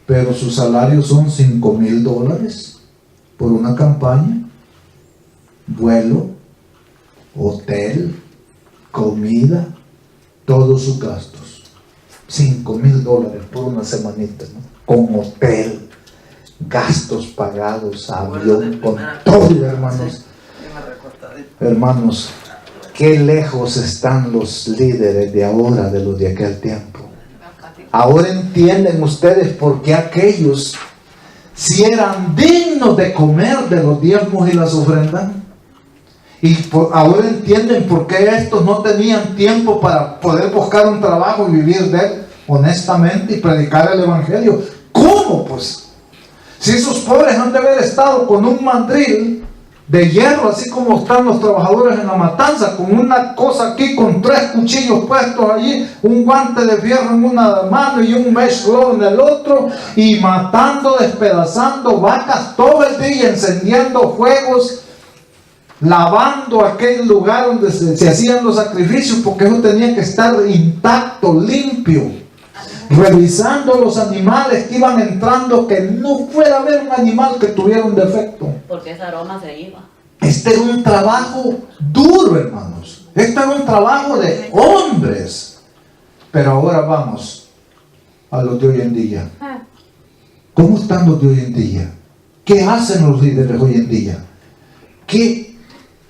pero su salario son $5,000 por una campaña, vuelo, hotel, comida, todos sus gastos. $5,000 por una semanita, ¿no? Con hotel, gastos pagados, avión, con todo, hermanos. Hermanos, qué lejos están los líderes de ahora de los de aquel tiempo. Ahora entienden ustedes por qué aquellos, si eran dignos de comer de los diezmos y las ofrendas, y ahora entienden por qué estos no tenían tiempo para poder buscar un trabajo y vivir de él honestamente y predicar el evangelio. ¿Cómo pues? Si esos pobres han de haber estado con un mandril de hierro, así como están los trabajadores en la matanza, con una cosa aquí, con 3 cuchillos puestos allí, un guante de fierro en una mano y un mesh glove en el otro, y matando, despedazando vacas todo el día, encendiendo fuegos, lavando aquel lugar donde se hacían los sacrificios, porque eso tenía que estar intacto, limpio, revisando los animales que iban entrando, que no fuera a haber un animal que tuviera un defecto, porque ese aroma se iba. Este era un trabajo duro, hermanos. Este era un trabajo de hombres. Pero ahora vamos a los de hoy en día. ¿Cómo están los de hoy en día? ¿Qué hacen los líderes hoy en día?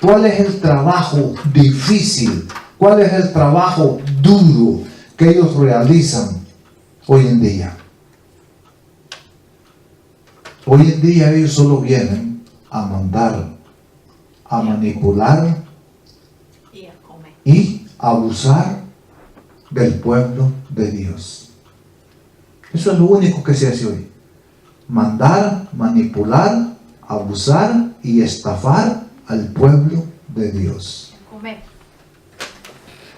¿Cuál es el trabajo difícil? ¿Cuál es el trabajo duro que ellos realizan hoy en día? Hoy en día ellos solo vienen a mandar, a manipular y abusar del pueblo de Dios. Eso es lo único que se hace hoy. Mandar, manipular, abusar y estafar al pueblo de Dios.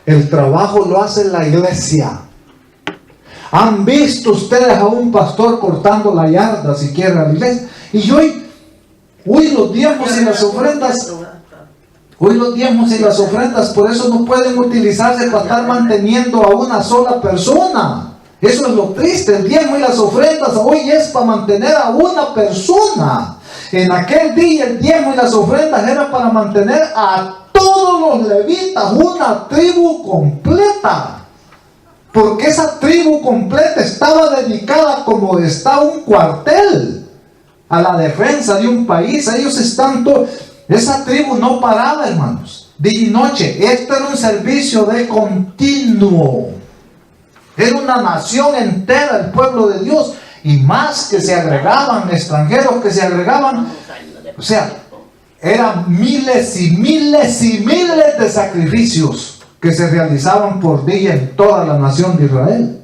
El trabajo lo hace la iglesia. ¿Han visto ustedes a un pastor cortando la yarda siquiera a la iglesia? Y hoy los diezmos y las ofrendas, por eso no pueden utilizarse para estar manteniendo a una sola persona. Eso es lo triste. El diezmo y las ofrendas hoy es para mantener a una persona. En aquel día el diezmo y las ofrendas eran para mantener a todos los levitas, una tribu completa. Porque esa tribu completa estaba dedicada, como está un cuartel, a la defensa de un país. Ellos están todos. Esa tribu no paraba, hermanos, día y noche. Este era un servicio de continuo. Era una nación entera, el pueblo de Dios. Y más que se agregaban, extranjeros que se agregaban. O sea, eran miles y miles y miles de sacrificios que se realizaban por día en toda la nación de Israel.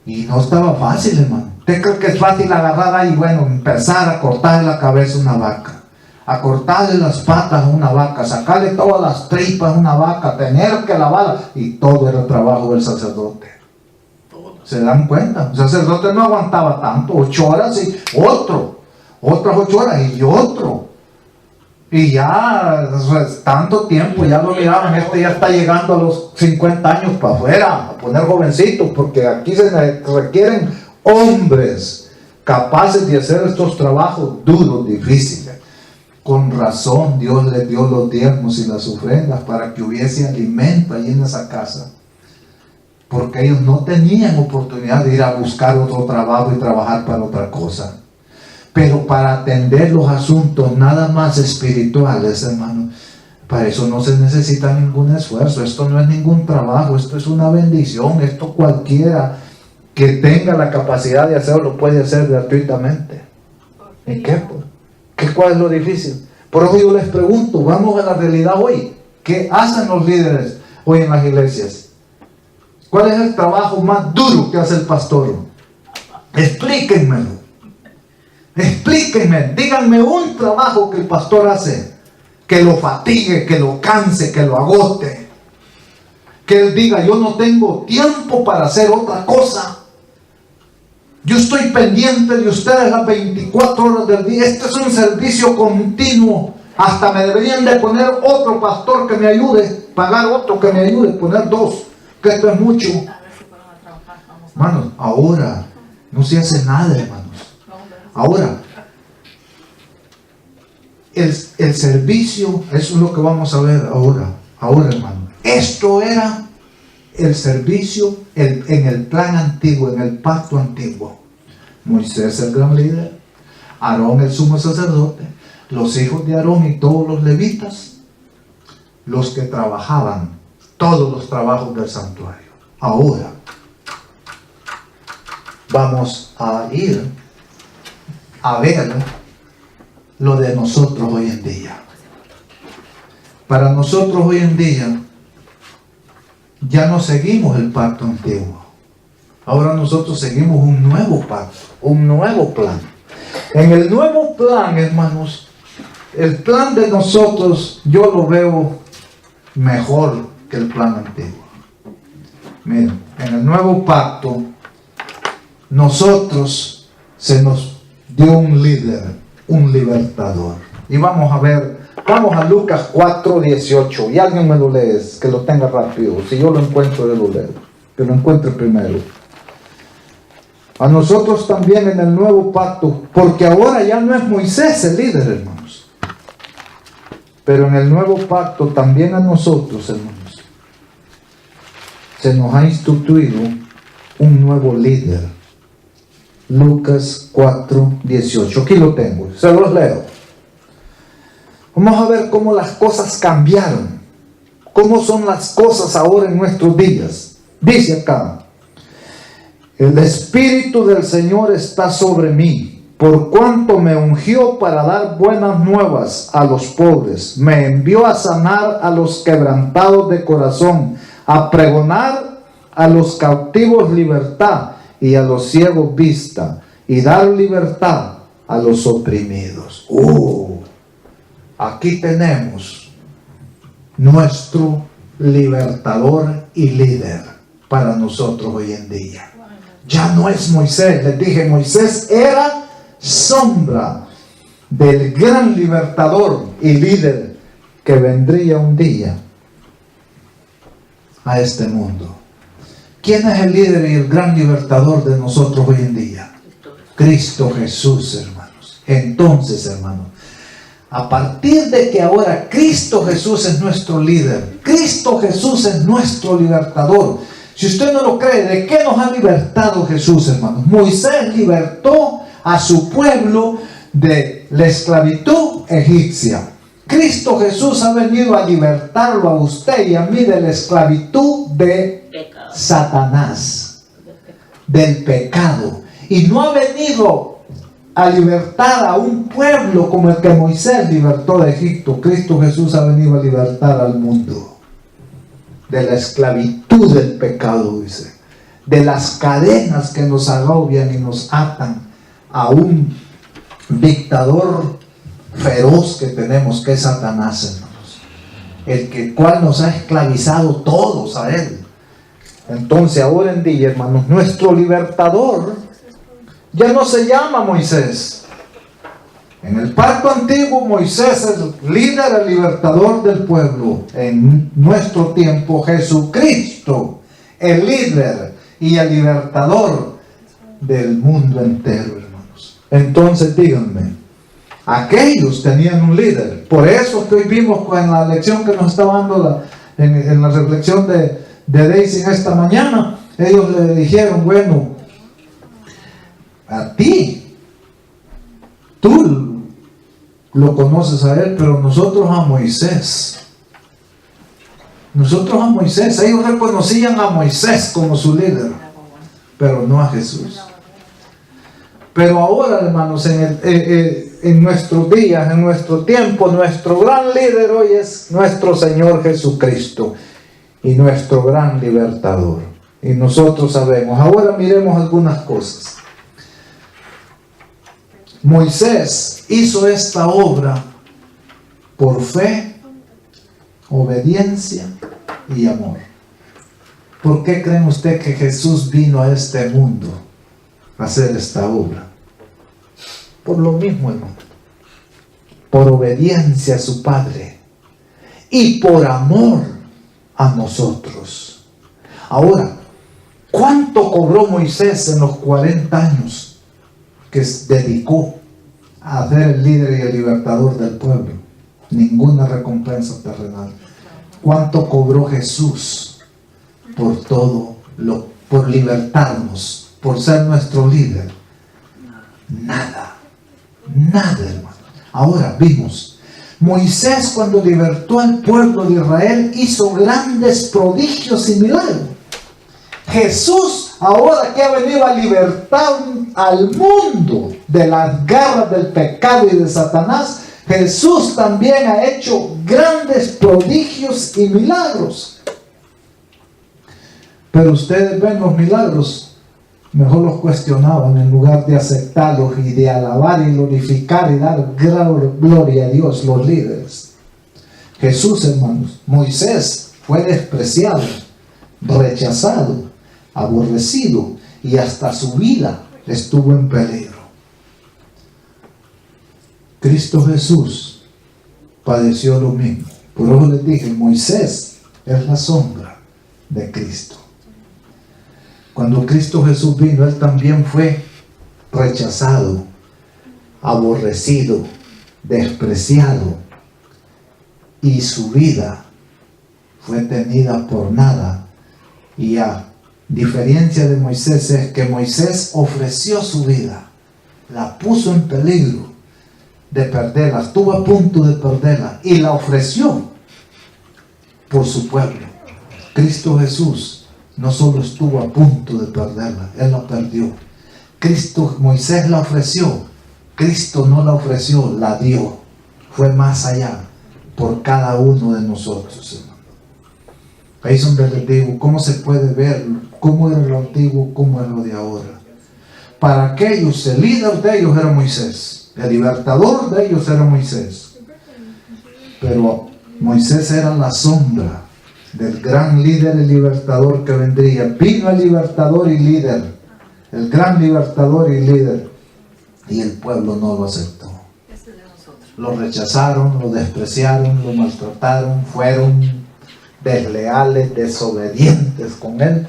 Y no estaba fácil, hermano. ¿Usted cree que es fácil agarrar ahí, bueno, empezar a cortarle la cabeza a una vaca, a cortarle las patas a una vaca, sacarle todas las tripas a una vaca, tener que lavarla? Y todo era trabajo del sacerdote. ¿Se dan cuenta? El sacerdote no aguantaba tanto, 8 horas y otras 8 horas y otro. Y ya tanto tiempo, ya lo miraban, ya está llegando a los 50 años para afuera, a poner jovencitos, porque aquí se requieren hombres capaces de hacer estos trabajos duros, difíciles. Con razón Dios les dio los diezmos y las ofrendas para que hubiese alimento ahí en esa casa, porque ellos no tenían oportunidad de ir a buscar otro trabajo y trabajar para otra cosa. Pero para atender los asuntos nada más espirituales, hermano, para eso no se necesita ningún esfuerzo. Esto no es ningún trabajo, esto es una bendición. Esto cualquiera que tenga la capacidad de hacerlo lo puede hacer gratuitamente. ¿En qué? ¿Cuál es lo difícil? Por eso yo les pregunto, vamos a la realidad hoy. ¿Qué hacen los líderes hoy en las iglesias? ¿Cuál es el trabajo más duro que hace el pastor? Explíquenmelo. Explíquenme, díganme un trabajo que el pastor hace que lo fatigue, que lo canse, que lo agote, que él diga: yo no tengo tiempo para hacer otra cosa, yo estoy pendiente de ustedes las 24 horas del día. Este es un servicio continuo. Hasta me deberían de poner otro pastor que me ayude, pagar otro que me ayude, poner 2, que esto es mucho. Hermanos, ahora no se hace nada, hermanos. Ahora, el servicio, eso es lo que vamos a ver ahora, hermano. Esto era el servicio en el plan antiguo, en el pacto antiguo. Moisés el gran líder, Aarón el sumo sacerdote, los hijos de Aarón y todos los levitas, los que trabajaban todos los trabajos del santuario. Ahora vamos a ir a ver lo de nosotros hoy en día. Para nosotros hoy en día ya no seguimos el pacto antiguo. Ahora nosotros seguimos un nuevo pacto, un nuevo plan. En el nuevo plan, hermanos, el plan de nosotros yo lo veo mejor que el plan antiguo. Miren, en el nuevo pacto nosotros se nos dio un líder, un libertador. Y vamos a ver, vamos a Lucas 4:18. Y alguien me lo lee, que lo tenga rápido. Si yo lo encuentro, yo lo leo. Que lo encuentre primero. A nosotros también en el nuevo pacto, porque ahora ya no es Moisés el líder, hermanos. Pero en el nuevo pacto también a nosotros, hermanos, se nos ha instituido un nuevo líder. Lucas 4:18. Aquí lo tengo, se los leo. Vamos a ver cómo las cosas cambiaron. Cómo son las cosas ahora en nuestros días. Dice acá: el Espíritu del Señor está sobre mí, por cuanto me ungió para dar buenas nuevas a los pobres. Me envió a sanar a los quebrantados de corazón, a pregonar a los cautivos libertad y a los ciegos vista, y dar libertad a los oprimidos. Aquí tenemos nuestro libertador y líder para nosotros hoy en día. Ya no es Moisés. Les dije, Moisés era sombra del gran libertador y líder que vendría un día a este mundo. ¿Quién es el líder y el gran libertador de nosotros hoy en día? Cristo Jesús, hermanos. Entonces, hermanos, a partir de que ahora Cristo Jesús es nuestro líder, Cristo Jesús es nuestro libertador. Si usted no lo cree, ¿de qué nos ha libertado Jesús, hermanos? Moisés libertó a su pueblo de la esclavitud egipcia. Cristo Jesús ha venido a libertarlo a usted y a mí de la esclavitud de Satanás, del pecado. Y no ha venido a libertar a un pueblo como el que Moisés libertó de Egipto. Cristo Jesús ha venido a libertar al mundo de la esclavitud del pecado, dice, de las cadenas que nos agobian y nos atan a un dictador feroz que tenemos, que es Satanás, hermanos, cual nos ha esclavizado todos a él. Entonces ahora en día, hermanos, nuestro libertador ya no se llama Moisés. En el pacto antiguo, Moisés es el líder, el libertador del pueblo. En nuestro tiempo, Jesucristo, el líder y el libertador del mundo entero, hermanos. Entonces díganme, aquellos tenían un líder. Por eso que hoy vimos en la lección que nos estaba dando en la reflexión de Daisy en esta mañana, ellos le dijeron, bueno, a ti, tú lo conoces a él, pero nosotros a Moisés. Nosotros a Moisés. Ellos reconocían a Moisés como su líder, pero no a Jesús. Pero ahora, hermanos, en nuestros días, en nuestro tiempo, nuestro gran líder hoy es nuestro Señor Jesucristo y nuestro gran libertador. Y nosotros sabemos. Ahora miremos algunas cosas. Moisés hizo esta obra por fe, obediencia y amor. ¿Por qué creen usted que Jesús vino a este mundo a hacer esta obra? Por lo mismo, hermano. Por obediencia a su Padre y por amor a nosotros. Ahora, ¿cuánto cobró Moisés en los 40 años que se dedicó a ser el líder y el libertador del pueblo? Ninguna recompensa terrenal. ¿Cuánto cobró Jesús por libertarnos, por ser nuestro líder? Nada, hermano. Ahora vimos, Moisés, cuando libertó al pueblo de Israel, hizo grandes prodigios y milagros. Jesús, ahora que ha venido a libertar al mundo de las garras del pecado y de Satanás, Jesús también ha hecho grandes prodigios y milagros. Pero ustedes ven los milagros, mejor los cuestionaban en lugar de aceptarlos y de alabar y glorificar y dar gloria a Dios, los líderes. Jesús, hermanos, Moisés fue despreciado, rechazado, aborrecido, y hasta su vida estuvo en peligro. Cristo Jesús padeció lo mismo. Por eso les dije, Moisés es la sombra de Cristo. Cuando Cristo Jesús vino, Él también fue rechazado, aborrecido, despreciado, y su vida fue tenida por nada. Y a diferencia de Moisés, es que Moisés ofreció su vida, la puso en peligro de perderla, estuvo a punto de perderla y la ofreció por su pueblo. Cristo Jesús no solo estuvo a punto de perderla, Él la perdió. Moisés la ofreció, Cristo no la ofreció, la dio. Fue más allá por cada uno de nosotros, hermano. Ahí es donde les digo, ¿cómo se puede ver cómo era lo antiguo, cómo es lo de ahora? Para aquellos, el líder de ellos era Moisés, el libertador de ellos era Moisés, pero Moisés era la sombra del gran líder y libertador que vendría. Vino el libertador y líder, el gran libertador y líder, y el pueblo no lo aceptó. Lo rechazaron, lo despreciaron, lo maltrataron, fueron desleales, desobedientes con él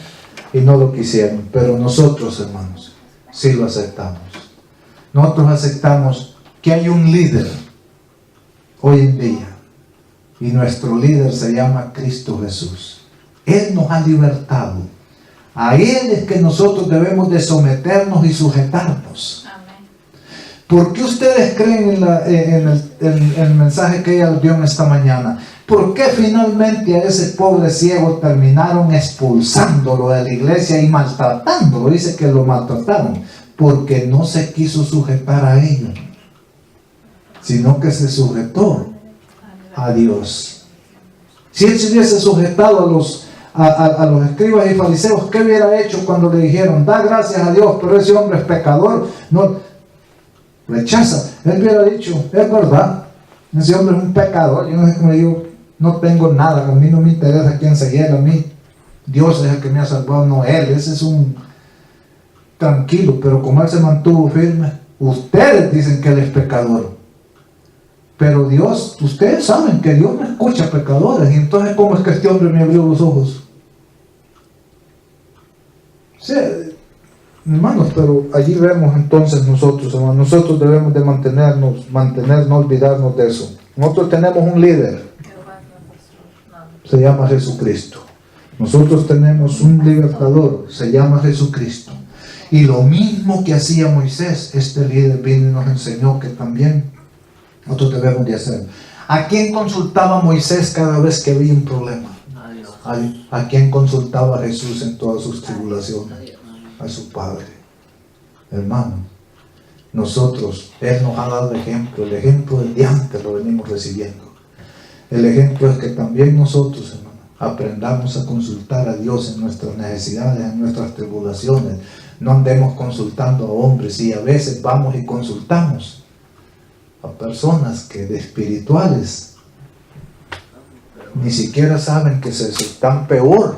y no lo quisieron. Pero nosotros, hermanos, sí lo aceptamos. Nosotros aceptamos que hay un líder hoy en día y nuestro líder se llama Cristo Jesús. Él nos ha libertado. A Él es que nosotros debemos de someternos y sujetarnos. ¿Por qué ustedes creen en el mensaje que ella dio esta mañana? ¿Por qué finalmente a ese pobre ciego terminaron expulsándolo de la iglesia y maltratándolo? Dice que lo maltrataron porque no se quiso sujetar a ellos, sino que se sujetó a Dios. Si él se hubiese sujetado a los escribas y fariseos, ¿qué hubiera hecho cuando le dijeron, da gracias a Dios, pero ese hombre es pecador? No, rechaza. Él hubiera dicho, es verdad, ese hombre es un pecador. Yo no sé cómo digo, no tengo nada, a mí no me interesa quién se hiera, a mí Dios es el que me ha salvado, no él. Ese es un tranquilo, pero como él se mantuvo firme, ustedes dicen que él es pecador, pero Dios, ustedes saben que Dios no escucha pecadores. Y entonces, ¿cómo es que este hombre me abrió los ojos? Sí, hermanos, pero allí vemos entonces nosotros, hermanos, nosotros debemos de mantener, no olvidarnos de eso. Nosotros tenemos un líder, se llama Jesucristo. Nosotros tenemos un libertador, se llama Jesucristo. Y lo mismo que hacía Moisés, este líder vino y nos enseñó que también nosotros debemos de hacer. ¿A quién consultaba Moisés cada vez que había un problema? ¿A quién consultaba Jesús en todas sus tribulaciones? A su Padre. Hermano, nosotros, Él nos ha dado ejemplo. El ejemplo de antes lo venimos recibiendo. El ejemplo es que también nosotros, hermano, aprendamos a consultar a Dios en nuestras necesidades, en nuestras tribulaciones. No andemos consultando a hombres, y a veces vamos y consultamos a personas que de espirituales ni siquiera saben que están peor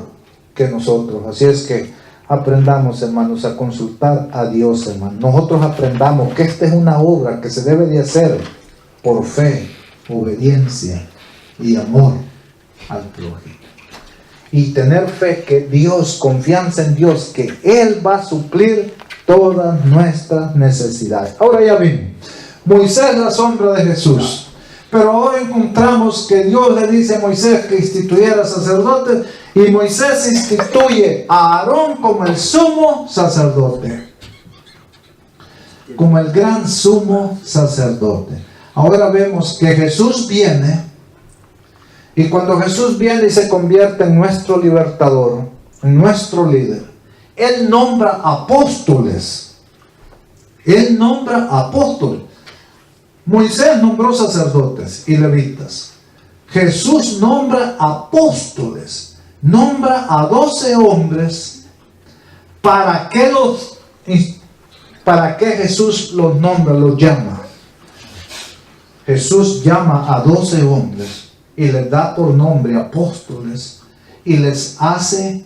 que nosotros. Así es que aprendamos, hermanos, a consultar a Dios, hermanos. Nosotros aprendamos que esta es una obra que se debe de hacer por fe, obediencia y amor al prójimo. Y tener fe que Dios, confianza en Dios, que Él va a suplir todas nuestras necesidades. Ahora ya vimos, Moisés la sombra de Jesús. Pero ahora encontramos que Dios le dice a Moisés que instituyera sacerdotes, Y Moisés instituye a Aarón como el sumo sacerdote, como el gran sumo sacerdote. Ahora vemos que Jesús viene, y cuando Jesús viene y se convierte en nuestro libertador, en nuestro líder, Él nombra apóstoles. Él nombra apóstoles. Moisés nombró sacerdotes y levitas. Jesús nombra apóstoles. Nombra a 12 hombres. ¿Para qué Jesús los nombra, los llama? Jesús llama a 12 hombres y les da por nombre apóstoles y les hace,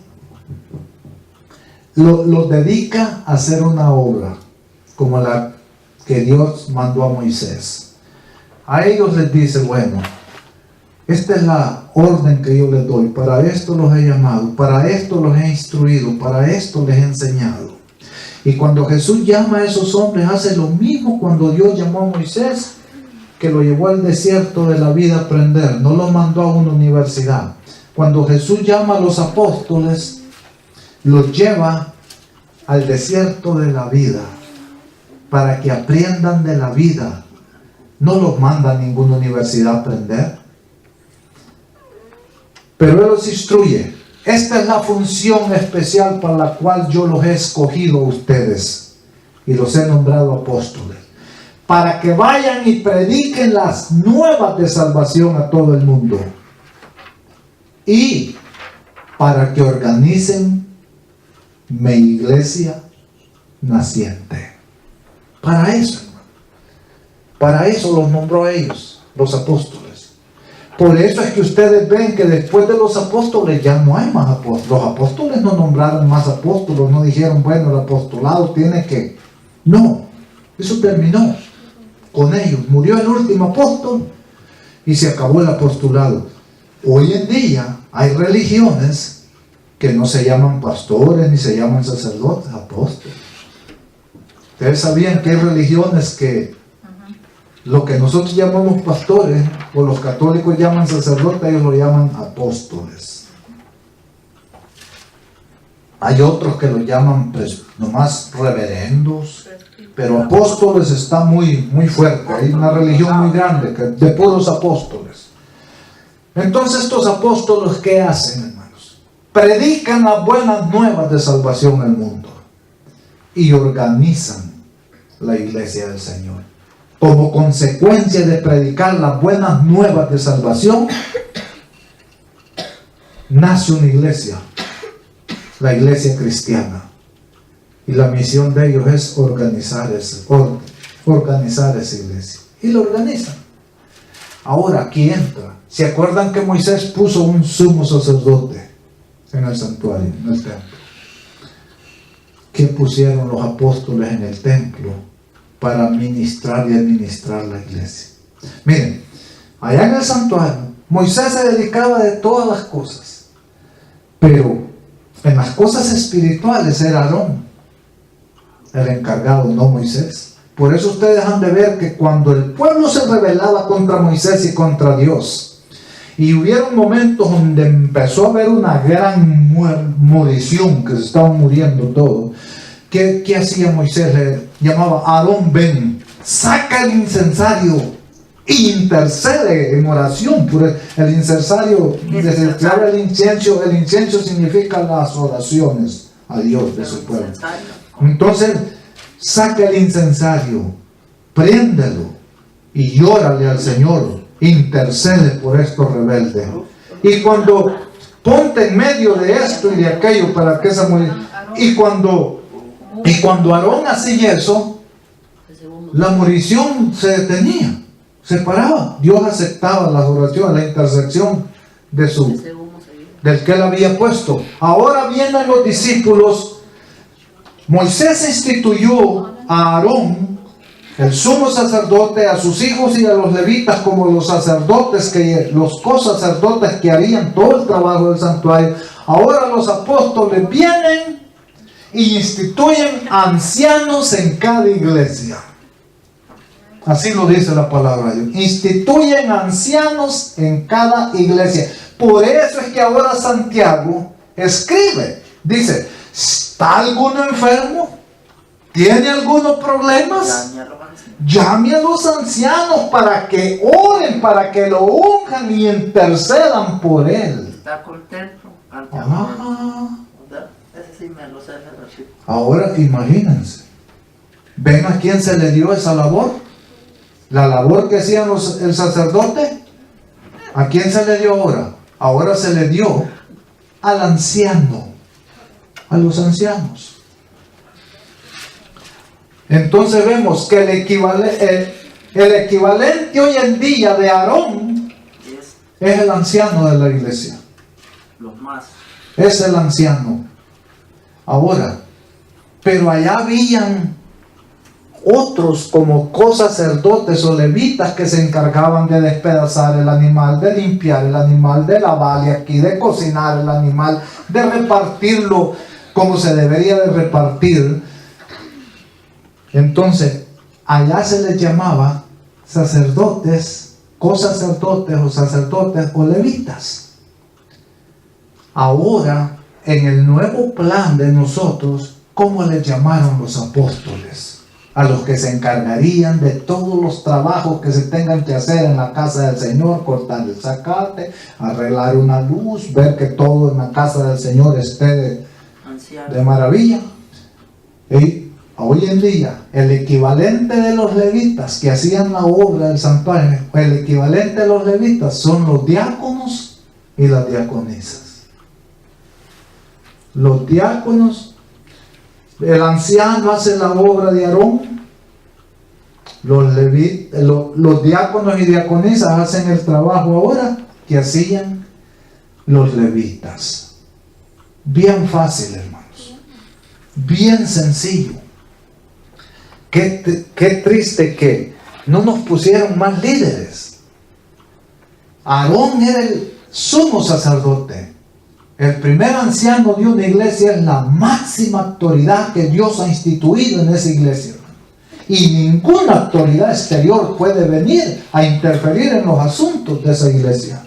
los dedica a hacer una obra como la que Dios mandó a Moisés. A ellos les dice, bueno, esta es la orden que yo les doy, para esto los he llamado, para esto los he instruido, para esto les he enseñado. Y cuando Jesús llama a esos hombres, hace lo mismo cuando Dios llamó a Moisés, que lo llevó al desierto de la vida a aprender, no lo mandó a una universidad. Cuando Jesús llama a los apóstoles, los lleva al desierto de la vida, para que aprendan de la vida. No los manda a ninguna universidad a aprender, pero Él los instruye. Esta es la función especial para la cual yo los he escogido a ustedes y los he nombrado apóstoles, para que vayan y prediquen las nuevas de salvación a todo el mundo y para que organicen mi iglesia naciente. Para eso los nombró a ellos, los apóstoles. Por eso es que ustedes ven que después de los apóstoles ya no hay más apóstoles. Los apóstoles no nombraron más apóstoles, no dijeron, bueno, el apostolado tiene que... No, eso terminó con ellos. Murió el último apóstol y se acabó el apostolado. Hoy en día hay religiones que no se llaman pastores ni se llaman sacerdotes, apóstoles. Ustedes sabían que hay religiones que lo que nosotros llamamos pastores, o los católicos llaman sacerdotes, ellos lo llaman apóstoles. Hay otros que lo llaman nomás reverendos, pero apóstoles está muy fuerte. Hay una religión muy grande de puros apóstoles. Entonces estos apóstoles, ¿qué hacen, hermanos? Predican las buenas nuevas de salvación al mundo y organizan la iglesia del Señor. Como consecuencia de predicar las buenas nuevas de salvación, nace una iglesia, la iglesia cristiana. Y la misión de ellos es organizar esa iglesia. Y lo organizan. Ahora, aquí entra. ¿Se acuerdan que Moisés puso un sumo sacerdote en el santuario, en el templo? ¿Qué pusieron los apóstoles en el templo para ministrar y administrar la iglesia? Miren, allá en el santuario, Moisés se dedicaba de todas las cosas, pero en las cosas espirituales era Aarón el encargado, no Moisés. Por eso ustedes han de ver que cuando el pueblo se rebelaba contra Moisés y contra Dios, y hubieron momentos donde empezó a haber una gran morición, que se estaban muriendo todos, ¿qué hacía Moisés? Le llamaba: Aarón, ven, saca el incensario e intercede en oración por el incensario. Desde que habla el incienso significa las oraciones a Dios de su pueblo. Entonces, saca el incensario, préndelo y llórale al Señor, intercede por estos rebeldes. Y cuando ponte en medio de esto y de aquello para que esa mujer, y cuando Aarón hacía eso, la morición se detenía, se paraba. Dios aceptaba las oraciones, la intersección del que él había puesto. Ahora vienen los discípulos. Moisés instituyó a Aarón, el sumo sacerdote, a sus hijos y a los levitas como los sacerdotes, los cosacerdotes que harían todo el trabajo del santuario. Ahora los apóstoles vienen y instituyen ancianos en cada iglesia. Así lo dice la palabra de Dios. Instituyen ancianos en cada iglesia. Por eso es que ahora Santiago escribe, dice, ¿está alguno enfermo? ¿Tiene algunos problemas? Llame a los ancianos para que oren, para que lo unjan y intercedan por él. ¿Está contento? Ese sí me lo sé. Ahora imagínense, ¿ven a quién se le dio esa labor? La labor que hacían el sacerdote, ¿a quién se le dio ahora? Ahora se le dio al anciano, a los ancianos. Entonces vemos que el equivalente hoy en día de Aarón es el anciano de la iglesia. Los más. Es el anciano. Ahora, pero allá habían otros como co-sacerdotes o levitas que se encargaban de despedazar el animal, de limpiar el animal, de lavarle aquí, de cocinar el animal, de repartirlo como se debería de repartir. Entonces, allá se les llamaba sacerdotes, co-sacerdotes o sacerdotes o levitas. Ahora, en el nuevo plan de nosotros, ¿cómo les llamaron los apóstoles? A los que se encargarían de todos los trabajos que se tengan que hacer en la casa del Señor, cortar el zacate, arreglar una luz, ver que todo en la casa del Señor esté de maravilla. Y hoy en día, el equivalente de los levitas que hacían la obra del santuario, el equivalente de los levitas son los diáconos y las diaconisas. Los diáconos, el anciano hace la obra de Aarón, los diáconos y diaconisas hacen el trabajo ahora que hacían los levitas. Bien fácil, hermanos, bien sencillo. Qué triste que no nos pusieron más líderes. Aarón era el sumo sacerdote. El primer anciano de una iglesia es la máxima autoridad que Dios ha instituido en esa iglesia. Y ninguna autoridad exterior puede venir a interferir en los asuntos de esa iglesia.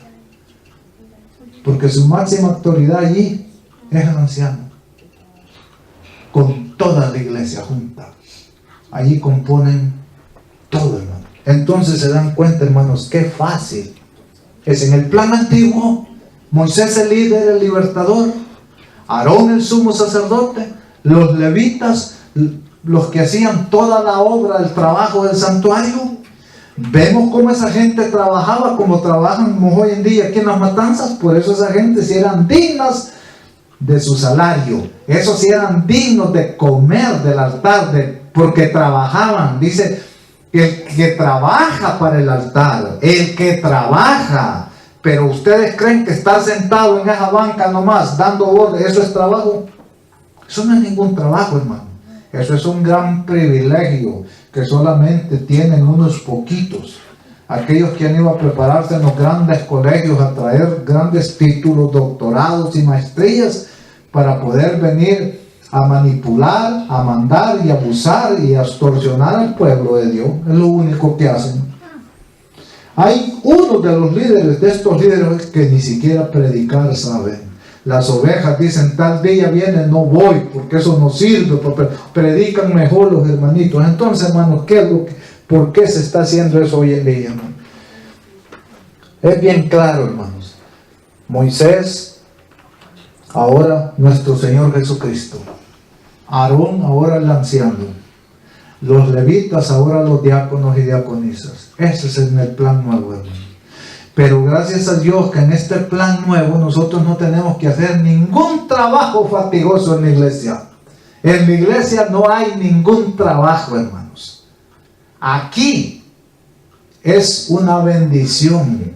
Porque su máxima autoridad allí es el anciano. Con toda la iglesia junta. Allí componen todo, hermano. Entonces se dan cuenta, hermanos, qué fácil. Es en el plan antiguo. Moisés el líder, el libertador, Aarón el sumo sacerdote, los levitas, los que hacían toda la obra, el trabajo del santuario. Vemos cómo esa gente trabajaba como trabajamos hoy en día aquí en las matanzas. Por eso esa gente sí eran dignas de su salario. Esos sí eran dignos de comer del altar, porque trabajaban. Dice, el que trabaja para el altar, el que trabaja. Pero ustedes creen que estar sentado en esa banca nomás, dando orden, ¿eso es trabajo? Eso no es ningún trabajo, hermano. Eso es un gran privilegio que solamente tienen unos poquitos. Aquellos que han ido a prepararse en los grandes colegios, a traer grandes títulos, doctorados y maestrías, para poder venir a manipular, a mandar y abusar y a extorsionar al pueblo de Dios. Es lo único que hacen. Hay uno de los líderes, de estos líderes, que ni siquiera predicar saben. Las ovejas dicen, tal día viene, no voy, porque eso no sirve, porque predican mejor los hermanitos. Entonces, hermanos, ¿por qué se está haciendo eso hoy en día, hermano? Es bien claro, hermanos. Moisés, ahora nuestro Señor Jesucristo. Aarón, ahora el anciano. Los levitas, ahora los diáconos y diaconisas. Ese es en el plan nuevo, hermano. Pero gracias a Dios que en este plan nuevo nosotros no tenemos que hacer ningún trabajo fatigoso en la iglesia. En la iglesia no hay ningún trabajo, hermanos. Aquí es una bendición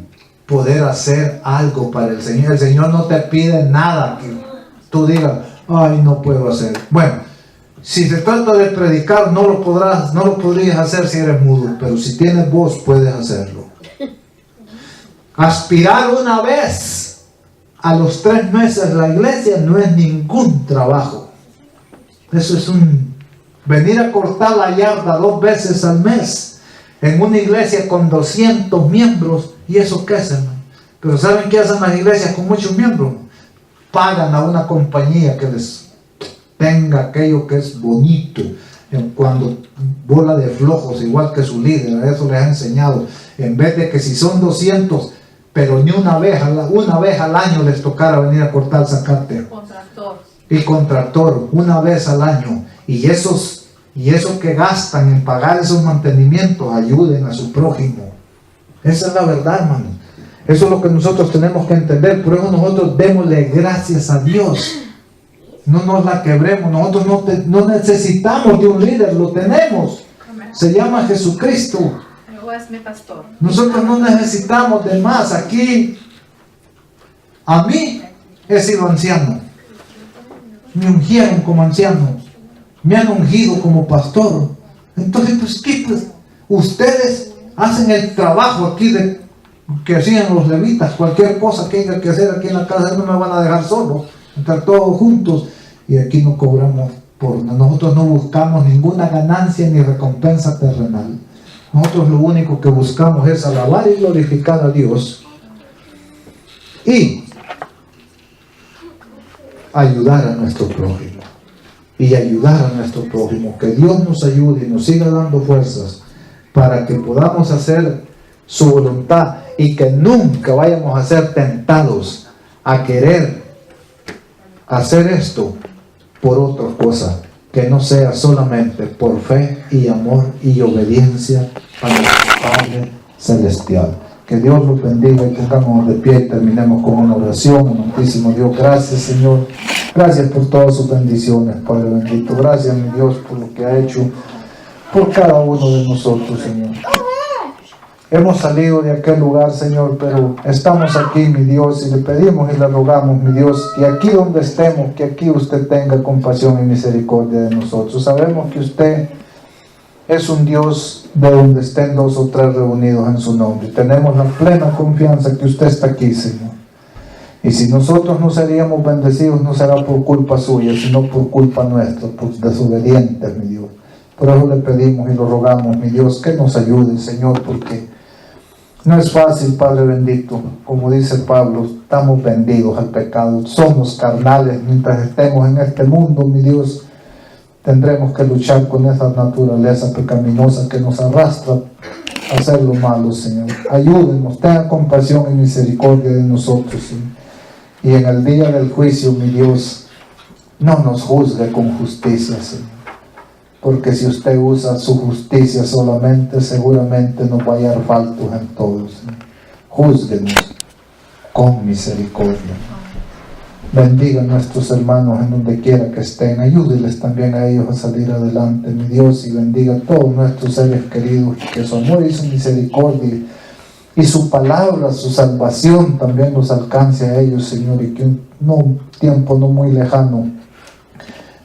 poder hacer algo para el Señor. El Señor no te pide nada que tú digas, ay, no puedo hacer. Bueno, si se trata de predicar, no lo podrías hacer si eres mudo, pero si tienes voz, puedes hacerlo. Aspirar una vez a los 3 meses la iglesia no es ningún trabajo. Eso es venir a cortar la yarda 2 veces al mes en una iglesia con 200 miembros. ¿Y eso qué es, hermano? Pero ¿saben qué hacen las iglesias con muchos miembros? Pagan a una compañía que les tenga aquello que es bonito. Cuando bola de flojos, igual que su líder, a eso les ha enseñado. En vez de que si son 200, pero ni una vez al año les tocara venir a cortar zacate. Y con tractor, una vez al año. Y eso que gastan en pagar esos mantenimientos, ayuden a su prójimo. Esa es la verdad, hermano. Eso es lo que nosotros tenemos que entender. Por eso nosotros démosle gracias a Dios. No nos la quebremos. Nosotros no necesitamos de un líder, lo tenemos. Se llama Jesucristo. Es mi pastor. Nosotros no necesitamos de más. Aquí, a mí he sido anciano. Me ungieron como anciano. Me han ungido como pastor. Entonces, pues, ¿qué? Pues, ustedes hacen el trabajo aquí que hacían los levitas. Cualquier cosa que haya que hacer aquí en la casa, no me van a dejar solo. Estar todos juntos. Y aquí no cobramos nosotros no buscamos ninguna ganancia ni recompensa terrenal. Nosotros lo único que buscamos es alabar y glorificar a Dios y ayudar a nuestro prójimo. Y ayudar a nuestro prójimo. Que Dios nos ayude y nos siga dando fuerzas para que podamos hacer su voluntad y que nunca vayamos a ser tentados a querer hacer esto por otra cosa, que no sea solamente por fe y amor y obediencia a nuestro Padre Celestial. Que Dios los bendiga y pongamos de pie y terminemos con una oración. Amantísimo Dios, gracias Señor, gracias por todas sus bendiciones, Padre bendito. Gracias mi Dios por lo que ha hecho por cada uno de nosotros, Señor. Hemos salido de aquel lugar, Señor, pero estamos aquí, mi Dios, y le pedimos y le rogamos, mi Dios, que aquí donde estemos, que aquí usted tenga compasión y misericordia de nosotros. Sabemos que usted es un Dios de donde estén 2 o 3 reunidos en su nombre. Tenemos la plena confianza que usted está aquí, Señor. Y si nosotros no seríamos bendecidos, no será por culpa suya, sino por culpa nuestra, por desobedientes, mi Dios. Por eso le pedimos y lo rogamos, mi Dios, que nos ayude, Señor, porque no es fácil, Padre bendito. Como dice Pablo, estamos vendidos al pecado, somos carnales. Mientras estemos en este mundo, mi Dios, tendremos que luchar con esa naturaleza pecaminosa que nos arrastra a hacer lo malo, Señor. Ayúdenos, tenga compasión y misericordia de nosotros, Señor. Y en el día del juicio, mi Dios, no nos juzgue con justicia, Señor. Porque si usted usa su justicia solamente, seguramente nos va a hallar faltos en todos. Júzguenos con misericordia. Bendiga a nuestros hermanos en donde quiera que estén. Ayúdeles también a ellos a salir adelante, mi Dios, y bendiga a todos nuestros seres queridos, que su amor y su misericordia y su palabra, su salvación también los alcance a ellos, Señor, y que un tiempo no muy lejano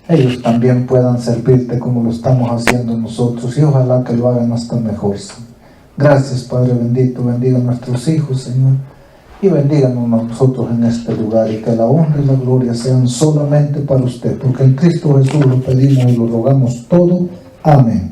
ellos también puedan servirte como lo estamos haciendo nosotros, y ojalá que lo hagan hasta mejor, Señor. Gracias, Padre bendito. Bendiga a nuestros hijos, Señor, y bendíganos nosotros en este lugar, y que la honra y la gloria sean solamente para usted, porque en Cristo Jesús lo pedimos y lo rogamos todo. Amén.